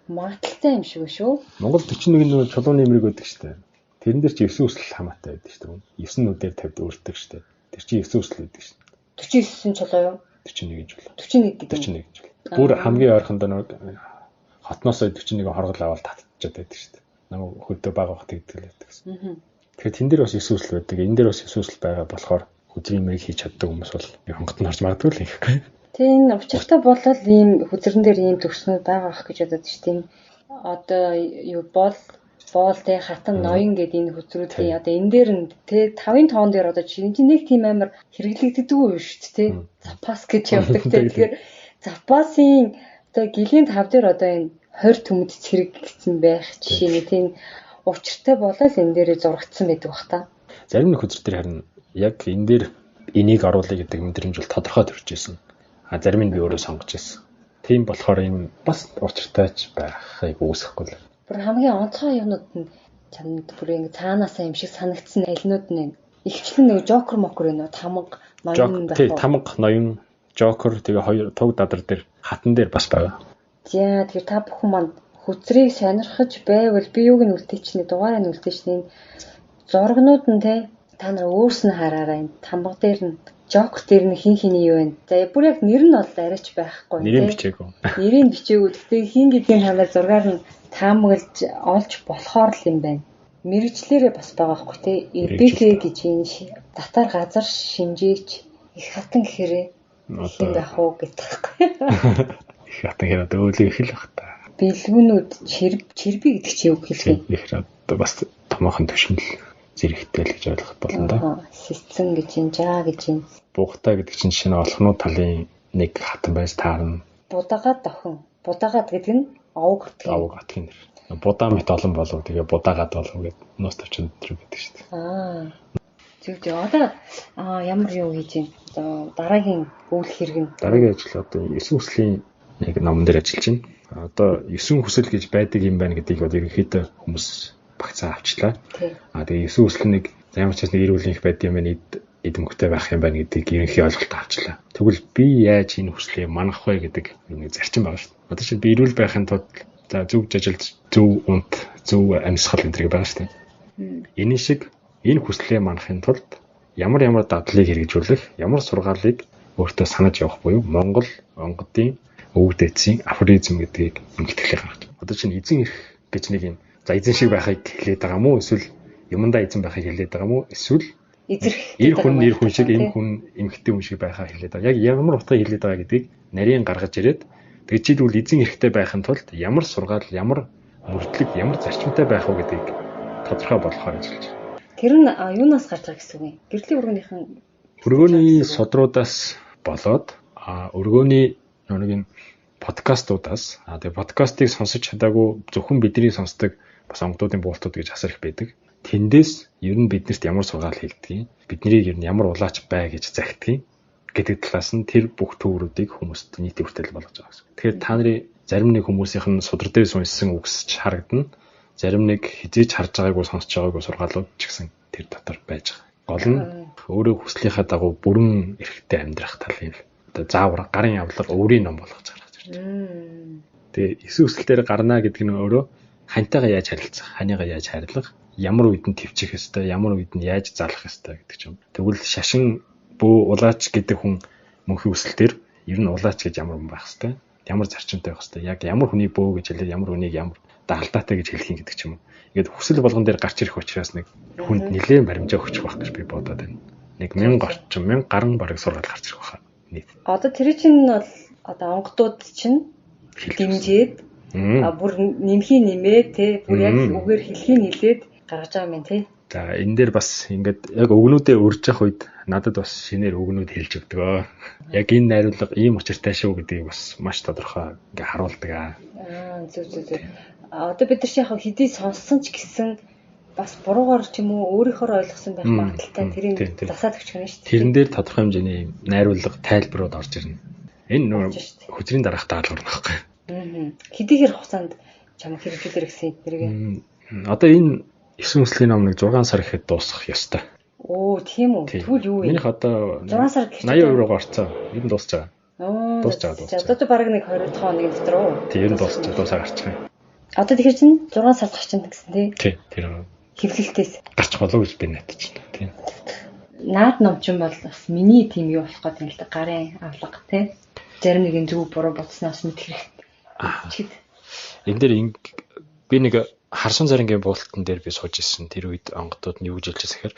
Магадaltaй юм шиг шүү. Монгол 41 нөө чулууны мэрэг өгдөг штэ. Тэрэн дээр чи 9 хүсэл хамаатай байдаг штэ. 9 нүдээр тавьд өөртөг штэ. Тэр чи 9 хүсэл өгдөг штэ. 49 чулуу юу? 41 жил. 41 гэдэг. 41 жил. Бүр хамгийн ойрхондоо нэг хотноосоо 41 хоргол аваад татчихад байдаг шүү дээ. Намайг хөдөө бага бах тэгдэг л байдаг гэсэн. Тэгэхээр тэн дээр бас 9 хүсэл байдаг. Энэ дээр бас 9 хүсэл байгаа болохоор хөдрийн мэрийг хийж чаддаг хүмүүс бол хонгот нь орж магадгүй л юм. Тийм учиртай болол ийм хөзөрн дээр ийм төгснүүд байгаа ах гэж бодод шүү дээ. Одоо юу боол тэ хатан ноён гэдэг энэ хөзрүүдийн одоо энэ дээр нь тэ 5-ын тоон дээр одоо чинь нэг тийм амар хэрэглэгддэг үү шүү дээ тэ запас гэж явдаг тэ тэгэхээр запасын одоо жилийн 5 дээр одоо энэ 20 төмөд цэрэг гэсэн байх жишээ нь тийм учиртай болол энэ дээрээ зурагдсан байдаг бах та. Зарим нэг хөзөр дээр харин яг энэ дээр энийг оруулъя гэдэг мэдрэмж бол тодорхой төрж ирсэн. А зарим нь би өөрөө сонгож ирсэн. Тийм болохоор энэ бас учиртайч байхыг үүсэхгүй л. Бүр хамгийн онцгой юмнууд нь чамд бүр ингэ цаанаасаа юм шиг санагдсан альнууд нь ихчлэн нэг жокер мокер нөө тамга ноён байх. Тийм тамга ноён жокер тэгээ хоёр туг дадар дээр хатан дээр бас байгаа. За тэгэхээр та бүхэн манд хөзрийг сонирхож байвал би юуг нь үлдээчний дугаараа нь үлдээчний зургнууд нь те та нар өөрснөө хараарай. Энэ тамга дээр нь жокер дээр нь хин хиний юу вэ? За бүр яг нэр нь бол арайч байхгүй тийм. Нэрийг бичээгүй. Нэрийг бичээгүй. Гэхдээ хин гэдгийг танаар зургаар нь таамаглаж олж болохоор л юм байна. Мэргэжлэрээ бас байгаа хгүй те. ИБК гэж энэ татар газар шинжээч их хатан гэхэрээ хин байх уу гэдэг байхгүй. Их хатан хэрэг өөлөө их л баг та. Бэлгүүнүүд черби гэдэг чи юу хэлэх вэ? Их одоо бас томоохон төвшмөл зэрэгтэй л гэж ойлгох болно да. Сэтсэн гэж юм, жаа гэж юм. Бугтай гэдэг чинь шинэ олхнууд талын нэг хатан байж таарна. Будагаад охин. Будагаад гэдэг нь овг гэдэг. Овг гэдэг нэр. Будаа мэт олон болов тэгээ будаагаад болов гэдэг нуус тавчин өдрөө гэдэг шүү дээ. Зүг. Одоо ямар юу хийж юм? Одоо дараагийн үйл хэрэг нь дараагийн ажил одоо 9 хүслийн нэг номон дээр ажиллаж байна. Одоо 9 хүсэл гэж байдаг юм байна гэдгийг бол ерөнхийдөө хүмүүс багцаа авчлаа. Тэгээ 9 хүсэл нэг ямар ч нэг эрүүл их байд юм байна, эдэмхтэй байх юм байна гэдгийг ерөнхий ойлголт авчлаа. Тэгвэл би яаж энэ хүслийг манах вэ гэдэг нэг зарчим байгаа шүү дээ. Одоо чинь би эрүүл байхын тулд за зөв жажилт, зөв унт, зөв амьсгал энэ байгаа шүү дээ. Энэ шиг энэ хүслээ манахын тулд ямар дадлыг хэрэгжүүлэх, ямар сургаалыг өөртөө санаж явах буюу Монгол онгодын өвөг дээдсийн афоризм гэдгийг эмгэтгэлээ гаргаж. Одоо чинь эзэн ирэх гэж нэг юм за эзэн шиг байхыг хэлээд байгаа мó эсвэл юмдаа эзэн байхыг хэлээд байгаа мó эсвэл эр хүн шиг энэ хүн эмгэтэн хүн шиг байхаа хэлээд байгаа. Яг ямар утгаар хэлээд байгаа гэдгийг нарийн гаргаж ирээд тэгж чийдвэл эзэн эрэхтэй байхын тулд ямар сургаал, ямар мөрдлөг, ямар зарчимтай байх вэ гэдгийг тодорхой болгохоор ажиллаж байна. Тэр нь юунаас гарч байгаа гэсэн үг юм? Гэрлийн өргөнийхэн өргөөний содруудаас болоод өргөөний нэг подкастуудаас тэгээ подкастыг сонсож чадаагүй зөвхөн бидний сонсдог бас онгодуудын буултууд гэж асар их байдаг. Тэндээс ер нь биднэрт ямар сургаал хэлдэг, биднийг ер нь ямар улаач бай гэж захидгийг гэдэг талаас нь тэр бүх төврүүдийг хүмүүст нийт хүртэл болгож байгаа гэсэн. Тэгэхээр та нарын зарим нэг хүмүүсийнх нь судар дээр уншсан үгсч харагдана. Зарим нэг хизээч харж байгаагүй сонсож байгаагүй сургаалууд ч гэсэн тэр дотор байж байгаа. Гол нь өөрөө хүслийнхаа дагуу бүрэн эрхтэй амьдрах талын одоо заавар гарын авлага өөрийн ном болгож гаргаж ирж байна. Тэгээ эсвэ хүсэлтээр гарнаа гэдэг нь өөрөө хантайгаа яаж харилцах, ханийгаа яаж харилцах, ямар үед нь төвчих ёстой, ямар үед нь яаж залах ёстой гэдэг ч юм. Тэгвэл шашин бөө улаач гэдэг хүн мөнхийн хүсэлтээр ер нь улаач гэж ямар хүн байх ёстой, ямар зарчимтай байх ёстой, яг ямар хүний бөө гэж хэлээд ямар хүнийг ямар алдаатай гэж хэлэх юм гэдэг ч юм. Ингээд хүсэл болгон дээр гарч ирэх учраас нэг хүнд нэлээд баримжаа өгч байх гэж би бодоод байна. Нэг 1000 орчим 1000 гаруй бараг сургаал гарч ирэх байхаа. Одоо тэр чинь бол одоо онгодууд чинь дэмжээд бүр нэмээд те бүр яг үгээр хэлхийг хэлээд гаргаж байгаа юм те. За энэ дээр бас ингээд яг өгнүүдээ урьж явах үед надад бас шинээр өгнүүд хэлж өгдөг. Яг энэ найруулга ийм учиртай шүү гэдгийг бас маш тодорхой ингээд харуулдаг. Зүг. Одоо бид нар яг хэдий сонссон ч гэсэн бас буруугаар ч юм уу өөрийнхөө ойлгосон байх магадaltaй тэрийг засаад өгч гэнэ шүү дээ. Тэрэн дээр тодорхой хэмжээний найруулга тайлбарууд орж ирнэ. Энэ нөр хөзрийн дараах даалгавар нөхгүй. Хэдийгээр хугацаанд чамд хэрэгжүүлэр гэсэн тэрийг. Одоо энэ 9 хүслийн ном нэг 6 сар ихэд дуусах ёстой. Оо тийм үү. Тэгвэл юу вэ? Минийх одоо 6 сар гэхэд 80% руу орцсон. Ер нь дуусах. Дуусах. Одоо бараг нэг 20 дахь хоногийн дотор уу? Тийм ер нь дуусах гарчих юм. Одоо тэгэхээр чинь 6 сар гарч чинь гэсэн тий. Тийм тэр хэвлэлтээс гарч болов гэж би найдаж байна. Тийм. Наад номчин бол бас миний тийм юу болох гэдэг юм л да. Гарын авлага тий. Зарим нэгэн зөв буруу бодсноос мэд хэрэгтэй. Энэ дээр би нэг харсан зарингийн буултан дээр би сууж ирсэн. Тэр үед онгодууд нь юу гэж хэлж байгааг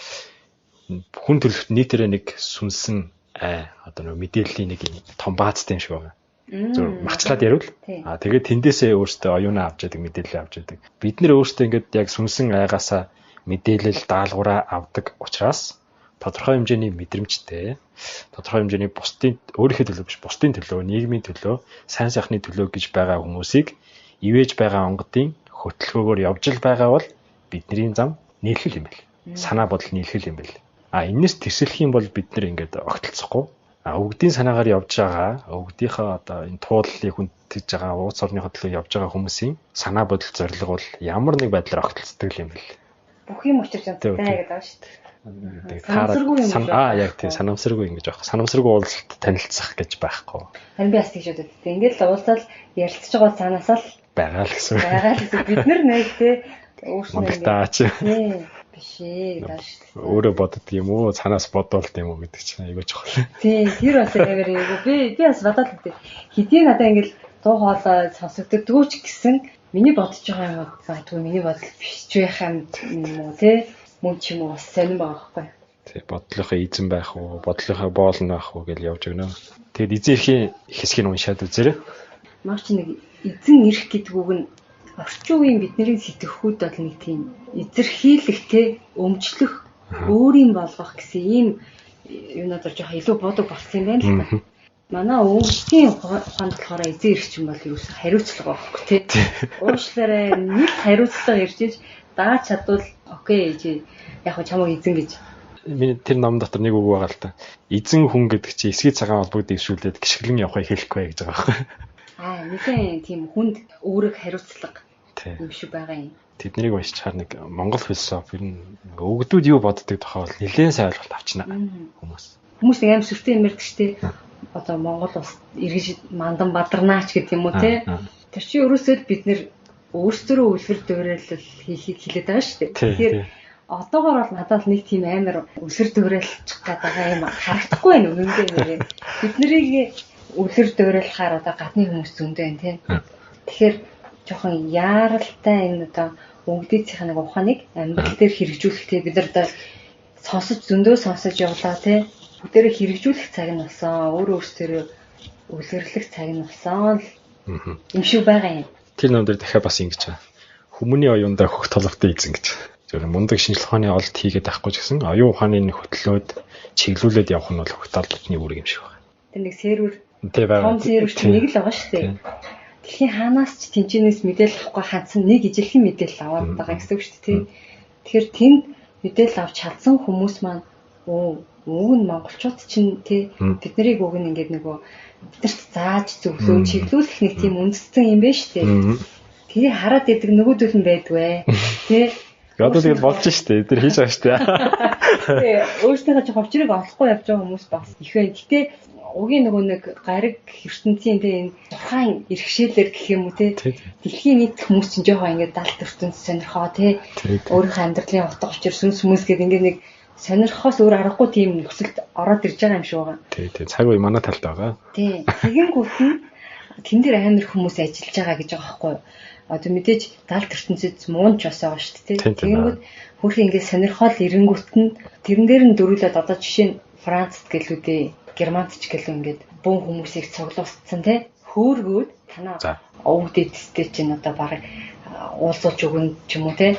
хүн төрөлхт нийтээрээ нэг сүнсэн одоо нэг мэдээллийн нэг том баазтай юм шиг байна. Зөв махчлаад ярил. Тэгээд тэндээсээ өөртөө оюунаа авч яадаг, мэдээлэл авч яадаг. Бид нэр өөртөө ингээд яг сүнсэн айгаасаа мэдээлэл даалгавраа авдаг учраас тодорхой хэмжээний мэдрэмжтэй, тодорхой хэмжээний бусдын өөрийнхөө төлөө биш, бусдын төлөө, нийгмийн төлөө, сайн сайхны төлөө гэж байгаа хүмүүсийг ивэж байгаа онгодын хөтөлгөөгөөр явж л байгаа бол бидний зам нийлхэл юм байл. Санаа бодол нийлхэл юм байл. Энэс тэсэлэх юм бол бид нэр ингээд огтлцохгүй. Өвгдийн санаагаар явж байгаа, өвгдийнхөө одоо энэ тууллыг хүндэж байгаа, ууц орныхоо төлөө явж байгаа хүмүүсийн санаа бодол зорилго бол ямар нэг байдлаар огтлцдаг юм байл. Бүх юм учирч байгаа гэдэг байна шүү дээ. Яг тийм санамсаргүй ингэж байх. Санамсаргүй уулзалт танилцах гэж байхгүй. Харин би бас тийж бодод. Ингээд л уулзал ярилцж байгаа цаанаас л байгаа л гэсэн. Бид нар нэг те өөрснөө таач. Биш ээ дааш. Өөрөө бодод юм уу? Цаанаас бодвол юм уу гэдэг чинь айгүй чухал. Тийм, тэр бас яг би бас бодоод үгүй. Хэдийн надаа ингээд дуу хоолой сонсогддог ч гэсэн миний бодож байгаа юм байтгүй миний бодол биш ч байх юм уу те? Мөн ч юм уу бас сонирн байгаа байхгүй. Тэг бодлохоо эзэн байх уу, бодлохоо боолн байх уу гэж явж өгнө. Тэгэд эзэн эрхийн хэсгийг уншаад үзээрэй. Маш нэг эзэн эрх гэдэг үг нь орчин үеийн бидний сэтгэхүйд бол нэг тийм эзэрхийлэгтэй өмчлөх, өөрийн болгох гэсэн ийм юунаад жоох илүү бодог болсон юм байна л та. Манай өвгдийн ухаанд болохоор эзэн эрх чинь бол юу гэсэн хариуцлага байхгүй тий. Уушлаараа нэг хариуцлага ирж иж дааж чадвал окей яг хөө чамайг эзэн гэж. Миний тэр ном дотор нэг үг байгаа л та. Эзэн хүн гэдэг чинь эсгий цагаан холбогд дэвшүүлээд гიშгэлэн явахыг хэлэхгүй гэж байгаа байхгүй. Нэгэн тийм хүнд өөрөг хариуцлага юм шиг байгаа юм. Тэднийг уншичаар нэг Монгол философи ер нь өвгдүүд юу боддог тохиол нэлээд сайн ойлголт авчна хүмүүс. Хүмүүс нэг аим сүртэй юм ярьдаг шүү дээ. Одоо Монгол улс эргэж мандан бадарнаач гэдэг юм уу те. Тэр чинь ерөөсөө бид нэр өөрсдөө үлгэр дуурайлал хийхийг хэлээд байгаа шүү дээ. Тэгэхээр одоогоор бол надад нэг тийм амар үлгэр дуурайлчих гэдэг юм харагдахгүй байна үнэндээ. Бид нарыг үлгэр дуурайлахаар одоо гадны хүмүүс зөндөө байна тийм. Тэгэхээр жоохон яаралтай энэ одоо өвгдээцийн нэг ухааныг амьдрал дээр хэрэгжүүлэхдээ бид нар одоо сонсож зөндөө сонсож явлаа тийм. Бүгдээрээ хэрэгжүүлэх цаг нь болсон. Өөрөөсөө үлгэрлэх цаг нь болсон юм шиг байгаа юм. Тэр ном дээр дахиад бас ингэж байна. Хүмүүний оюундаа хөх толготой эзэн гэж. Зөвхөн мундаг шинжлэх ухааны олд хийгээд байхгүй ч гэсэн оюун ухааны хөтлөөд чиглүүлээд явах нь бол хөх толготны үүрэг юм шиг байна. Тэр нэг сервер том сервер чинь нэг л байгаа шүү дээ. Дэлхийн хаанаас ч тэнцэнээс мэдээлэл авахгүй хандсан нэг ижилхэн мэдээлэл аваад байгаа гэсэн үг шүү дээ. Тэгэхээр тэнд мэдээлэл авч чадсан хүмүүс маань уг нь монголчууд чинь тий бид нарыг уг нь ингээд нөгөө бидэрт зааж зөвлөө чиглүүлэх нэг тийм үндэстэн юм байна шүү дээ. Тэгээ хараад идэг нөгөөдөл нь байдгүй тий. Одоо тэгээд болж штэ эдгээр хийж байгаа штэ. Тий өөрсдийнхөө ч ховчрыг олохгүй явж байгаа хүмүүс бас их байна. Гэтэ угийн нөгөө нэг гариг ертөнцийн тий энэ тухайн иргэшээлэр гэх юм уу тий дэлхийн нийт хүмүүс чинь жоохон ингээд далд ертөнц сонирхоо тий өөрийнхөө амьдралын утга учир сүнс хүмүүс гэдэг ингээд нэг сонирхохоос өөр аргагүй тийм нөхцөлд ороод ирж байгаа юм шиг байгаа. Тий цаг үе манай талд байгаа. Тий тэгэнгүүт нь тэн дээр амар хүмүүс ажиллаж байгаа гэж байгаа байхгүй юу? Одоо мэдээж далд ертөнцид муунч бас байгаа шүү дээ тий. Тэгэнгүүт хөрхи ингээд сонирхол ирэнгүүт нь тэрэн дээр нь дөрүүлээд одоо жишээ нь Францд гэлүүдээ Германд ч гэлөө ингээд бүүн хүмүүсийг цуглуулсан тий. Хөөргөөд танаа өвдөдтэй чинь одоо баг уулзуулж өгөн ч юм уу тий.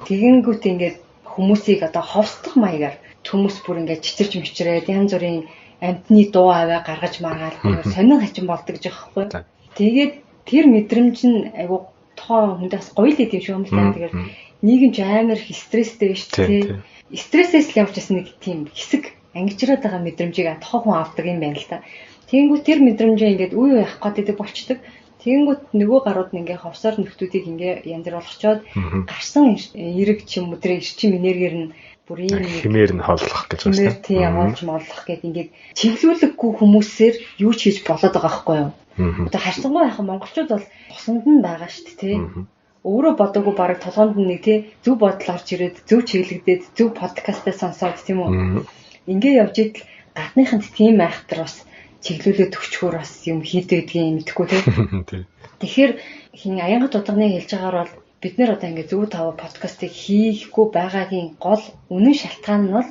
Тэгэнгүүт ингээд хүмүүсийг одоо ховсдох маягаар хүмүүс бүр ингээд чичирч мичрээд янз бүрийн амтны дуу аваа гаргаж маргаал сонин хачин болдог гэж байгаа байхгүй. Тэгээд тэр мэдрэмж нь айгу тоо хүндээс гоё л гэдэг юм шиг юм л таа. Тэгээд нийгэм ч амар их стресстэй биш тий. Стрессээс л явж байсан нэг тийм хэсэг ангижраад байгаа мэдрэмжийг тоо хүн авдаг юм байна л та. Тэгэнгүүт тэр мэдрэмжээ ингээд үе явах гэдэг болчдөг. Тэгэнгүүт нөгөө гарууд нь ингээ ховсоор нөхдүүдийг ингээ янз бүр болгочоод гарсан эрэг ч юм уу тэр эрчим энергиэр нь бүр ийм хэмээр нь хооллох гэж байна. Хэмээр тий явуулж моллох гэдэг ингээд чиглүүлэггүй хүмүүсээр юу ч хийж болоод байгаа байхгүй юу? Одоо харьцангуй яхан монголчууд бол тусанд нь байгаа шүү дээ тий. Өөрөө бодоогүй бараг толгоонд нь нэг тий зөв бодол орж ирээд зөв чиглэгдээд зөв подкастаа сонсоод тийм үү? Ингээ явж идэл гадныханд тийм айхтар бас чиглүүлээд төгчхөр бас юм хийдэг гэдгийг мэдэхгүй тий. Тэгэхээр хин аянгат удагныг хэлж байгаагаар бол бид нэр одоо ингээ зөв тав подкастыг хийхгүй байгаагийн гол үнэн шалтгаан нь бол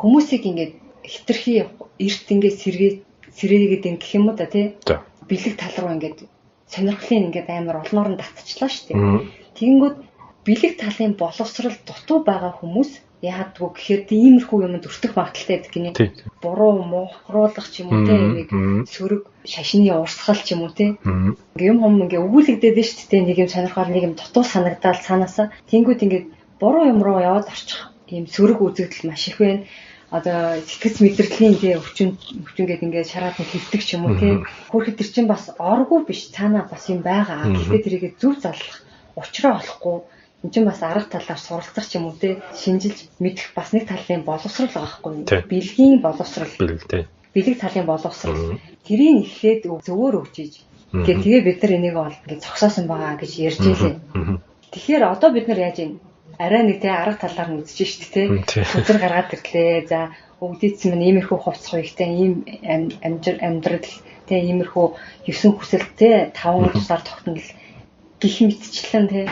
хүмүүсийг ингээ хитрхи эрт ингээ сэрээгээд гэх юм уу да тий. Бэлэг тал руу ингээ сонирхлын ингээ амар олноор нь татчихлаа шүү дээ. Тэгэнгүүт бэлэг талын боловсрал дутуу байгаа хүмүүс Яадгүй гэхээр иймэрхүү юмд өртөх магадaltaй гэдэг гинэ. Буруу муухруулах ч юм уу те сөрөг шашны урсгал ч юм уу те. Юм ингээ өгүүлэгдээд нь шүү дээ. Нэг юм сонирхоод нэг юм дутуу санагдаал цаанаасаа тэнгүүд ингээ буруу юм руу яваад орчих. Ийм сөрөг үзэгдэл маш их байна. Одоо сэтгэц мэдрэлийн тий өвчнгээд ингээ шараад нэг хөвдөг ч юм уу тий. Хөрөхд тэр чинь бас оргүй биш цаанаа бас юм байгаа. Гэхдээ тэрийг зөв заллах учраа олохгүй. Энд чинь бас арга талаар суралцах ч юм уу те шинжилж мэдэх бас нэг талын боловсрал байгаа хгүй. Бэлгийн боловсрал. Бэлэг талын боловсрал. Тэрийг эхлээд зөвөр өгчиж. Тэгээ бид нар энийг бол ингэ зогсоосон байгаа гэж ярьж илээ. Тэгэхээр одоо бид нар яаж юм арай нэг те арга талаар нь үзэж шít те. Өдөр гаргаад ирлээ. За өвдөцсөн минь иймэрхүү хувцах үетэй ийм амьдрал те иймэрхүү 9 хүсэлтэй 5 сар тогтнол гих мэтчлэн те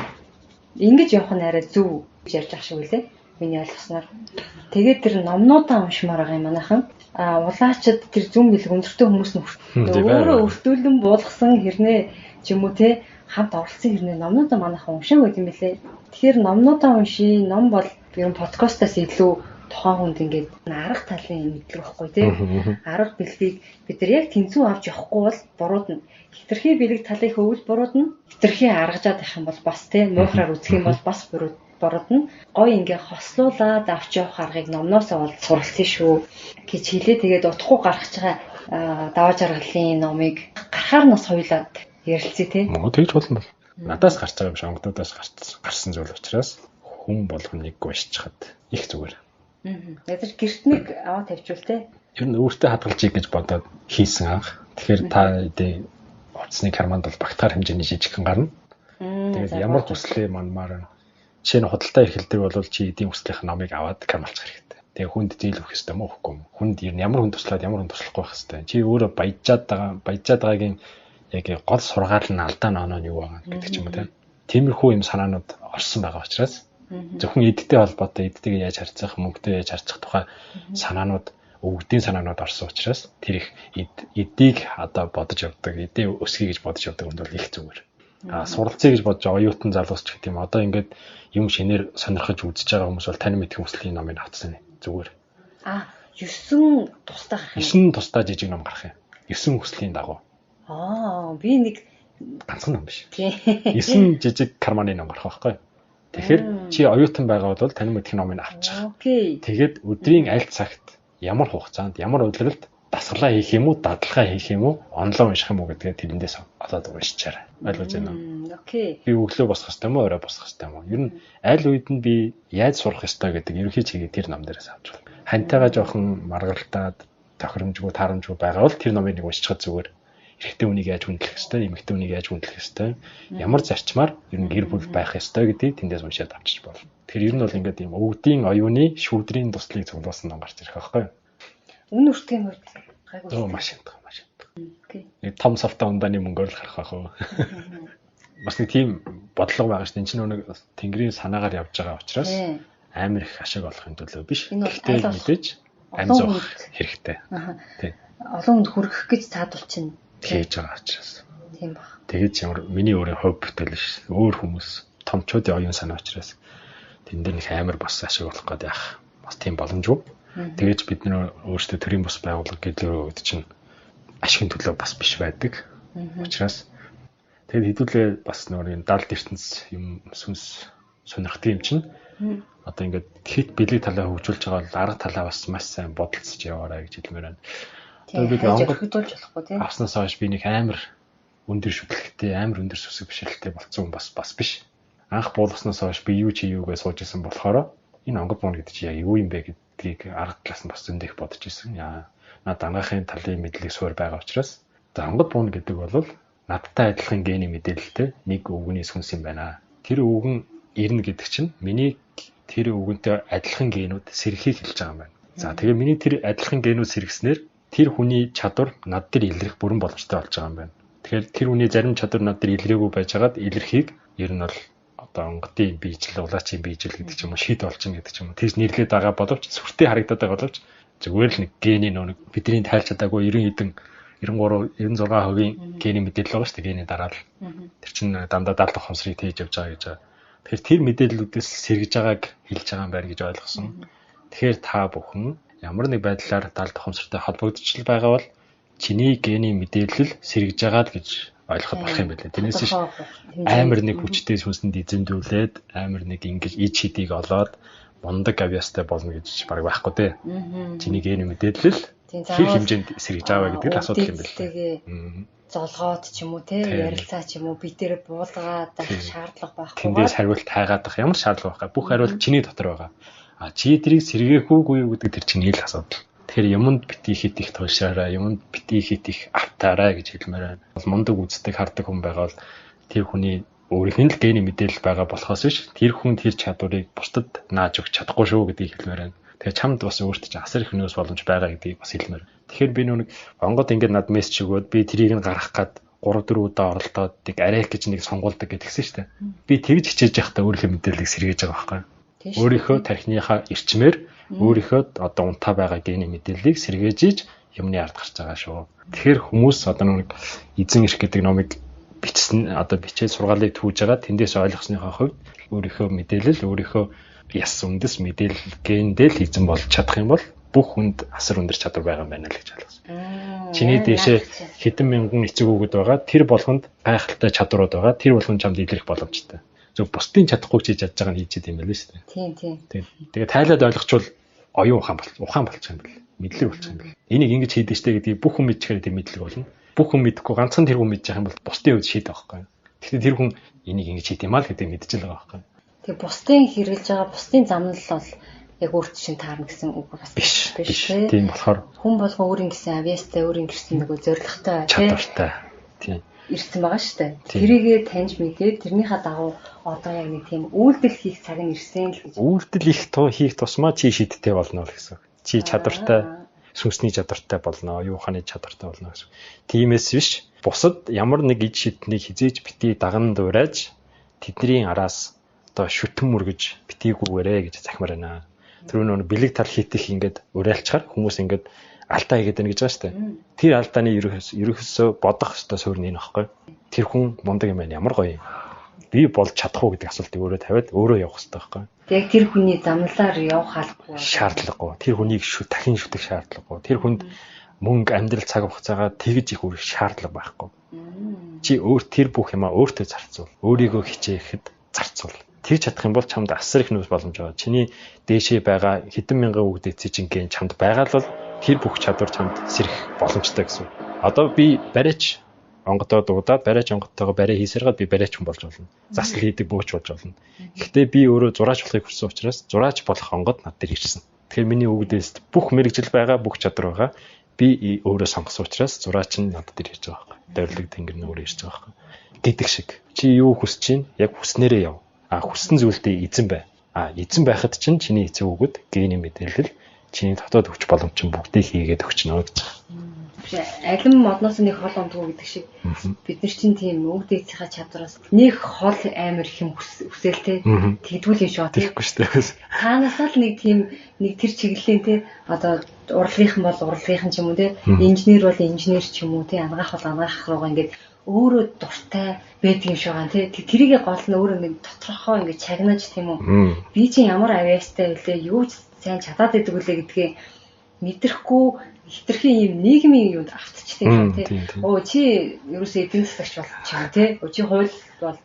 ингэж явах нь арай зөв гэж ярьж ах шиг үлээ. Миний ойлгосноор. Тэгээд тэр номнуудаа уншмаар байгаа юм манайхан. Улаачид тэр зүм бэлэг өндөртэй хүмүүс нь өөрөө өртүүлэн буулгасан хэрнээ ч юм уу те хамт оролцсон хэрнээ номнуудаа манайхан уншааг байт юм бэлээ. Тэгэхээр номнуудаа уншия. Ном бол ер нь подкастаас илүү тухайн хүнд ингээд арга талын мэдлэг байхгүй те. Арга бэлгийг бид нар яг тэнцүү авч явахгүй бол буруудна. Хитрхи бэлэг талын хөвөл буруудна. Хитрхи аргажаад байх юм бол бас те муухраар үзэх юм бол бас буруудна. Гой ингээ хослуулаад авч явах аргыг номноос олж суралцсан шүү гэж хэлээ. Тэгээд утгагүй гаргаж байгаа даваа жаргалын номыг гарахаар нас хоёлаад ярилцъя те. Тэгж болно бол. Надаас гарч байгаа биш онгодоодаас гарсан зүйл учраас хүн болгоныг уншчихад их зүгээр. Ядаж гэрт нэг аваа тавьчвал те. Ер нь өөртөө хадгалжийг гэж бодоод хийсэн анх. Тэгэхээр та эдийн утасны карманд бол багтахаар хэмжээний жижигхэн гарна. Тэгээд ямар хүслээ манмаар жишээ нь худалдаа эрхэлдэг бол чи эдийн хүслийнх номыг аваад кармалцах хэрэгтэй. Тэгээ хүнд дийл өгөх хэрэгтэй мөн үгүй. Хүнд ер нь ямар хүн туслаад ямар хүн туслахгүй байх хэрэгтэй. Чи өөрөө баяжаад байгаагийн яг гол сургаал нь алдаа ноноо нь юу байгаа гэдэг ч юм уу те. Тиймэрхүү юм санаанууд орсон байгаа учраас зөвхөн эдтэй холбоотой эдтэйг яаж харьцах, мөнгөтэй яаж харьцах тухай санаанууд өвгдийн санаанууд орсон учраас тэр их эдийг одоо бодож явдаг, эдийн өсгий гэж бодож явдаг хүнд бол их зүгээр. Суралцъя гэж бодож оюутан залуусч гэх юм. Одоо ингээд юм шинээр сонирхож үзэж байгаа хүмүүс бол тань мэдэх хүслийн номыг авцсан зүгээр. 9 тусдаа гарах9 юм. тусдаа жижиг ном гарах юм. 9 хүслийн дагуу. Би нэг ганцхан ном биш. 9 жижиг карманы ном гарах байхгүй. Тэгэхээр чи оюутан байгаа бол тань мэдэх номыг авчих. Тэгээд өдрийн аль цагт ямар хугацаанд ямар удирдалд дасгалаа хийх юм уу, дадлагаа хийх юм уу, онлайн унших юм уу гэдгээ тэрэндээс олоод уншичаарай. Ойлгож байна уу? Би өглөө босох хэрэгтэй юм уу, орой босох хэрэгтэй юм уу? Ер нь аль үед нь би яаж сурах ёстой гэдэг ерөнхий чигийг тэр ном дээрээс авч байна. Хантайгаа жоохон маргалтаад тохиромжгүй, таарамжгүй байгаа бол тэр номыг нэг уншчихад зүгээр эрэгтэй хүнийг яаж хүндлэх ёстой, эмэгтэй хүнийг яаж хүндлэх ёстой, ямар зарчмаар ер нь гэр бүл байх ёстой гэдгийг тэндээс уншаад авчиж болно. Тэгэхээр ер нь бол ингээд юм өвгдийн оюуны шүүдрийн туслыг цуглуулсан ном гарч ирэх байхгүй юу? Үн үртгэн хувьд гайгүй маш хямдхан. Нэг том софта ундааны мөнгөөр л харах байх уу. Бас нэг тийм бодлого байгаа шүү дээ. Энд чинь нэг тэнгэрийн санаагаар явж байгаа учраас амар их ашиг олохын төлөө биш. Гэхдээ мэдээж амь зоох хэрэгтэй. Тийм. Олон хүнд хүргэх гэж цаадуулчихна. Хийж байгаа учраас. Тийм баг. Тэгээд ямар миний өөрийн хувь бүтээл ш. Өөр хүмүүс томчуудын оюун санаа учраас тэн дээр нэг амар бас ашиг олох гэдэг яах. Бас тийм боломжгүй. Тэгэж бид нөр өөрсдөө төрийн бус байгууллага гэдлөө үед чинь ашигын төлөө бас биш байдаг. Учраас тэгээд хэдүүлээ бас нөр юм далд ертөнц юм сүнс сонирхдаг юм чинь. Одоо ингээд хэд бэлэг талаа хөгжүүлж байгаа бол арга талаа бас маш сайн бодолцож яваарай гэж хэлмээр байна. Тэгээд би онгодуулж болохгүй тийм. Авснаас хойш би нэг амар өндөр шүтлэгтэй, амар өндөр сүсэг бишрэлтэй болцсон хүн бас биш. Анх буулгаснаас хойш би юу чи юугээ сууж исэн болохоор энэ онгод бууна гэдэг чи яг юу юм бэ гэдгийг арга талаас нь бас зөндөх бодож исэн. Наад ангаахын талын мэдлэг суурь байгаа учраас онгод бууна гэдэг бол надтай адилхан гений мэдээлэлтэй нэг өвгөний сүнс юм байна. Тэр өвгөн ирнэ гэдэг чинь миний тэр өвгөнтэй адилхан генүүд сэрхийг хэлж байгаа юм байна. За тэгээ миний тэр адилхан генүүд сэргснээр тэр хүний чадвар над дээр илрэх бүрэн боломжтой болж байгаа юм байна. Тэгэхээр тэр хүний зарим чадвар над дээр илрээгүй байжгаад илэрхийг ер нь бол одоо онгодын биежил, улаачийн биежил гэдэг ч юм уу шийд олчин гэдэг ч юм уу тийш нэрлээд байгаа боловч сүртэй харагдаад байгаа боловч зүгээр л нэг гений нэг бидний тайлж чадаагүй 90 хэдэн 93 96% гений мэдээлэл байгаа шүү дээ гений дараа л. Тэр чинь дандаа 70 ухамсарыг тээж явж байгаа гэж Тэгэхээр тэр мэдээллүүдээс сэргэж байгааг хэлж байгаа юм байна гэж ойлгосон. Тэгэхээр та бүхэн ямар нэг байдлаар далд ухамсартай холбогдчихл байгаа бол чиний гений мэдээлэл сэргэж байгаа л гэж ойлгоход болох юм байна. Тэрнээс ш амар нэг хүчтэй сүнсэнд эзэмдүүлээд амар нэг ингэж иж хидийг олоод мундаг авьяастай болно гэж баг байхгүй дээ. Чиний гений мэдээлэл хэр хэмжээнд сэргэж аваа гэдэг л асуудал юм байна. Золгоод ч юм уу те ярилцаа ч юм уу би дээр буулгаад шаардлага байхгүй. Тэндээс хариулт хайгаадах ямар шаардлага байхгүй. Бүх хариулт чиний дотор байгаа. А чи тэрийг сэргээхүүгүй юу гэдэг тэр чиний л асуудал. Тэгэхээр юмд бити хит их туушаараа, юмд бити хит их автаараа гэж хэлмээр байна. Бол мундаг үздэг хардаг хүн байгаа бол тэр хүний өөрийнх нь л гений мэдээлэл байгаа болохоос биш тэр хүн тэр чадварыг бусдад нааж өгч чадахгүй шүү гэдгийг хэлмээр байна. Тэгээ чамд бас өөртөө ч асар их нөөц боломж байгаа гэдгийг бас хэлмээр. Тэгэхээр би нүг онгод ингээд над мессеж өгөөд би тэрийг нь гаргах гад 3-4 удаа оролдоод тийг арайх гэж нэг сонгуулдаг гэдгсэн шүү дээ. Би тэгж хичээж явахдаа өөрийнхөө мэдээллийг сэргээж байгаа байхгүй. Өөрийнхөө тархиныхаа эрчмээр өөрийнхөө одоо унтаа байгаа гений мэдээллийг сэргээж иж юмны ард гарч байгаа шүү. Тэгэхээр хүмүүс одоо нэг эзэн эрх гэдэг номыг бичсэн одоо бичээд сургаалыг түүж байгаа тэндээс ойлгосныхоо хувьд өөрийнхөө мэдээлэл өөрийнхөө яс үндэс мэдээлэл гендэл эзэн болж чадах юм бол бүх хүнд асар өндөр чадвар байгаа юм байна л гэж ойлгосон. Чиний дээшээ хэдэн мянган эцэг хүүхэд байгаа тэр болгонд гайхалтай чадварууд байгаа тэр болгонд чамд илэрх боломжтой. Зөв бусдын чадахгүй хийж чадж байгаа нь хийж идэм байл шүү дээ. Тийм. Тэгээ тайлаад ойлгочвол оюун ухаан болчих юм бэл. Мэдлэг болчих юм бэл. Энийг ингэж хийдэж штэ гэдгийг бүх хүн мэдчихээр тэр мэдлэг болно. Бүх хүн мэдэхгүй ганцхан тэр хүн мэдчих юм бол бусдын үед шийдэх байхгүй. Гэхдээ тэр хүн энийг ингэж хийх юм аа л гэдэг мэдчихэл байгаа байхгүй. Тэгээ бусдын хэрэгжилж байгаа бусдын замнал бол яг өөрт чинь таарна гэсэн үг бас биш тийм болохоор хүн болгон өөрийн гэсэн авьяастай өөрийн гэсэн нөгөө зоригтой чадвартай тийм ирсэн байгаа шүү дээ. Тэрийгээ таньж мэдээд тэрнийхээ дагуу одоо яг нэг тийм үйлдэл хийх цаг нь ирсэн л гэж. Үйлдэл хийх тусмаа чи шийдтэй болно л гэсэн. Чи чадвартай сүнсний чадвартай болно, юу ханы чадвартай болно гэсэн. Тиймээс биш бусад ямар нэг ид шиднийг хизээж бити даган дуурайж тэдний араас одоо шүтэн мөргөж битийгүүгээрээ гэж захимаар байна. Тэр нөө бэлэг тал хийх ингээд уриалчаар хүмүүс ингээд алдаа хийгээд байна гэж байгаа шүү дээ. Тэр алдааны ерөөсөө бодох ёстой суурь нь аахгүй. Тэр хүн мундаг юм байна. Ямар гоё юм. Би болж чадах уу гэдэг асуултыг өөрөө тавиад өөрөө явах хэрэгтэй байхгүй. Яг тэр хүний замналаар явах албагүй. Шаардлагагүй. Тэр хүнийг дахин шүтэх шаардлагагүй. Тэр хүнд мөнгө амьдрал цаг хугацаагаа тэгж их үрэх шаардлага байхгүй. Чи тэр бүх юмаа өөртөө зарцуул. Өөрийгөө хичээхэд зарцуул. Тэгж чадах юм бол чамд асар их нөөц боломж байгаа. Чиний дээшээ байгаа хэдэн мянган хүүхд эцэжингийн чамд байгаа л бол тэр бүх чадвар чамд сэрэх боломжтой гэсэн. Одоо би барайч онгодоо дуудаад барайч онгодтойгоо барай хийсэргээд би барайч хүн болж болно. Засал хийдэг бууч болж болно. Гэхдээ би өөрөө зураач болохыг хүссэн учраас зураач болох онгод над дээр ирсэн. Тэгэхээр миний өвгдөөс бүх мэрэгжил байгаа, бүх чадвар байгаа. Би өөрөө сонгосон учраас зураач нь над дээр ирж байгаа байхгүй. Дайрлаг тэнгэр нь өөрөө ирж байгаа байхгүй. Гэдэг шиг. Чи юу хүсэж чинь яг хүснээрээ яв. Хүссэн зүйлдээ эзэн бай. Эзэн байхад чинь чиний эцэг өгöd гений мэдээлэл чиний дотоод өгч боломж чинь бүгдийг хийгээд өгчнө гэж. Алим модноос нэг хол ондгоо гэдэг шиг бид нар чинь тийм өвд эцгийнхаа чадвараас нэг хол амар их юм хүсэлтэй тэгдгүүл юм шүү. Тэгэхгүй шүү дээ. Таанаас л нэг тийм нэг тэр чиглэлийн те одоо урлагийнхан бол урлагийнхан ч юм уу те инженер бол инженер ч юм уу те ангаах бол ангаах руугаа ингээд өөрөө дуртай байдаг юм шиг байгаа тий. Тэрийгээ гол нь өөрөө нэг доторхоо ингэ чагнаж тийм үү. Би чинь ямар авьяастай вүлээ, юу ч сайн чадаад байдаг вүлээ гэдгээ мэдрэхгүй хитрхийн юм нийгмийн юунд автчихсан юм тий. Оо чи ерөөсөө эдийн засагч болчих юм тий. Чи хууль бол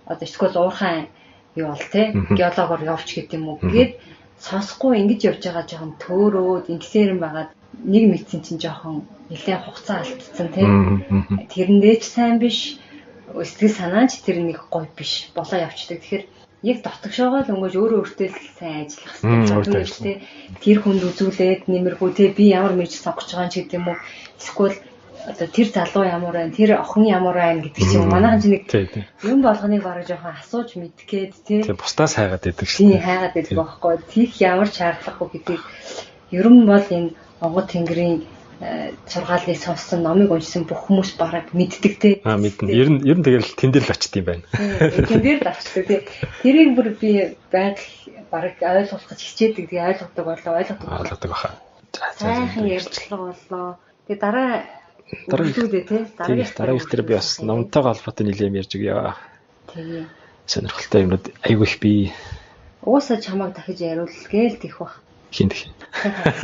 одоо эсвэл уурхайн юу бол тий. Геологоор явж гэдэг юм уу гээд сонсохгүй ингэж явж байгаа жоохон төөрөөд ингэсээр юм байгаад нэг мэдсэн чинь жоохон нэлээд хугацаа алдсан тийм. Тэрэндээ ч сайн биш. Сэтгэл санаа ч тэр нэг гоё биш. Болоо явчихдаг. Тэгэхээр яг дотгошоогоо л өнгөж өөрөө өөртөө сайн ажиллах хэрэгтэй. Тэр хүнд үзүүлээд нэмэрхүү те би ямар мэж сонгож байгаа ч гэдэг юм уу. Эсвэл одоо тэр залуу ямар байна, тэр охин ямар байна гэдэг чинь манайхан ч нэг юм болгоныг бараг жоохон асууж мэдгээд те. Тийм бусдаас хайгаад байдаг шүү. Тийм хайгаад байдаг байхгүй. Тийх ямар шаардлагагүй гэдгийг ер нь бол энэ Монгол тэнгэрийн сургаалыг сонссон, номыг уншсан бүх хүмүүс бараг мэддэг те. Мэднэ. Ер нь тэгэл тэн дээр л очт юм байна. Тэн дээр л очдог те. Тэрийг бүр би бараг ойлгох гэж хичээдэг. Тэгээ ойлгодог баха. Сайхан ярьцлага боллоо. Тэгээ дараагийнх дээр би бас номтойгоо холбоотой нэлээд ярьж өгье. Тэгээ сонирхолтой юмнууд айгүй их би Уусаа чамайг дахиж яриул гээл тэх бах. хинт.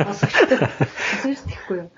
Сонсогчтой. Тэсвэр тэхгүй юу?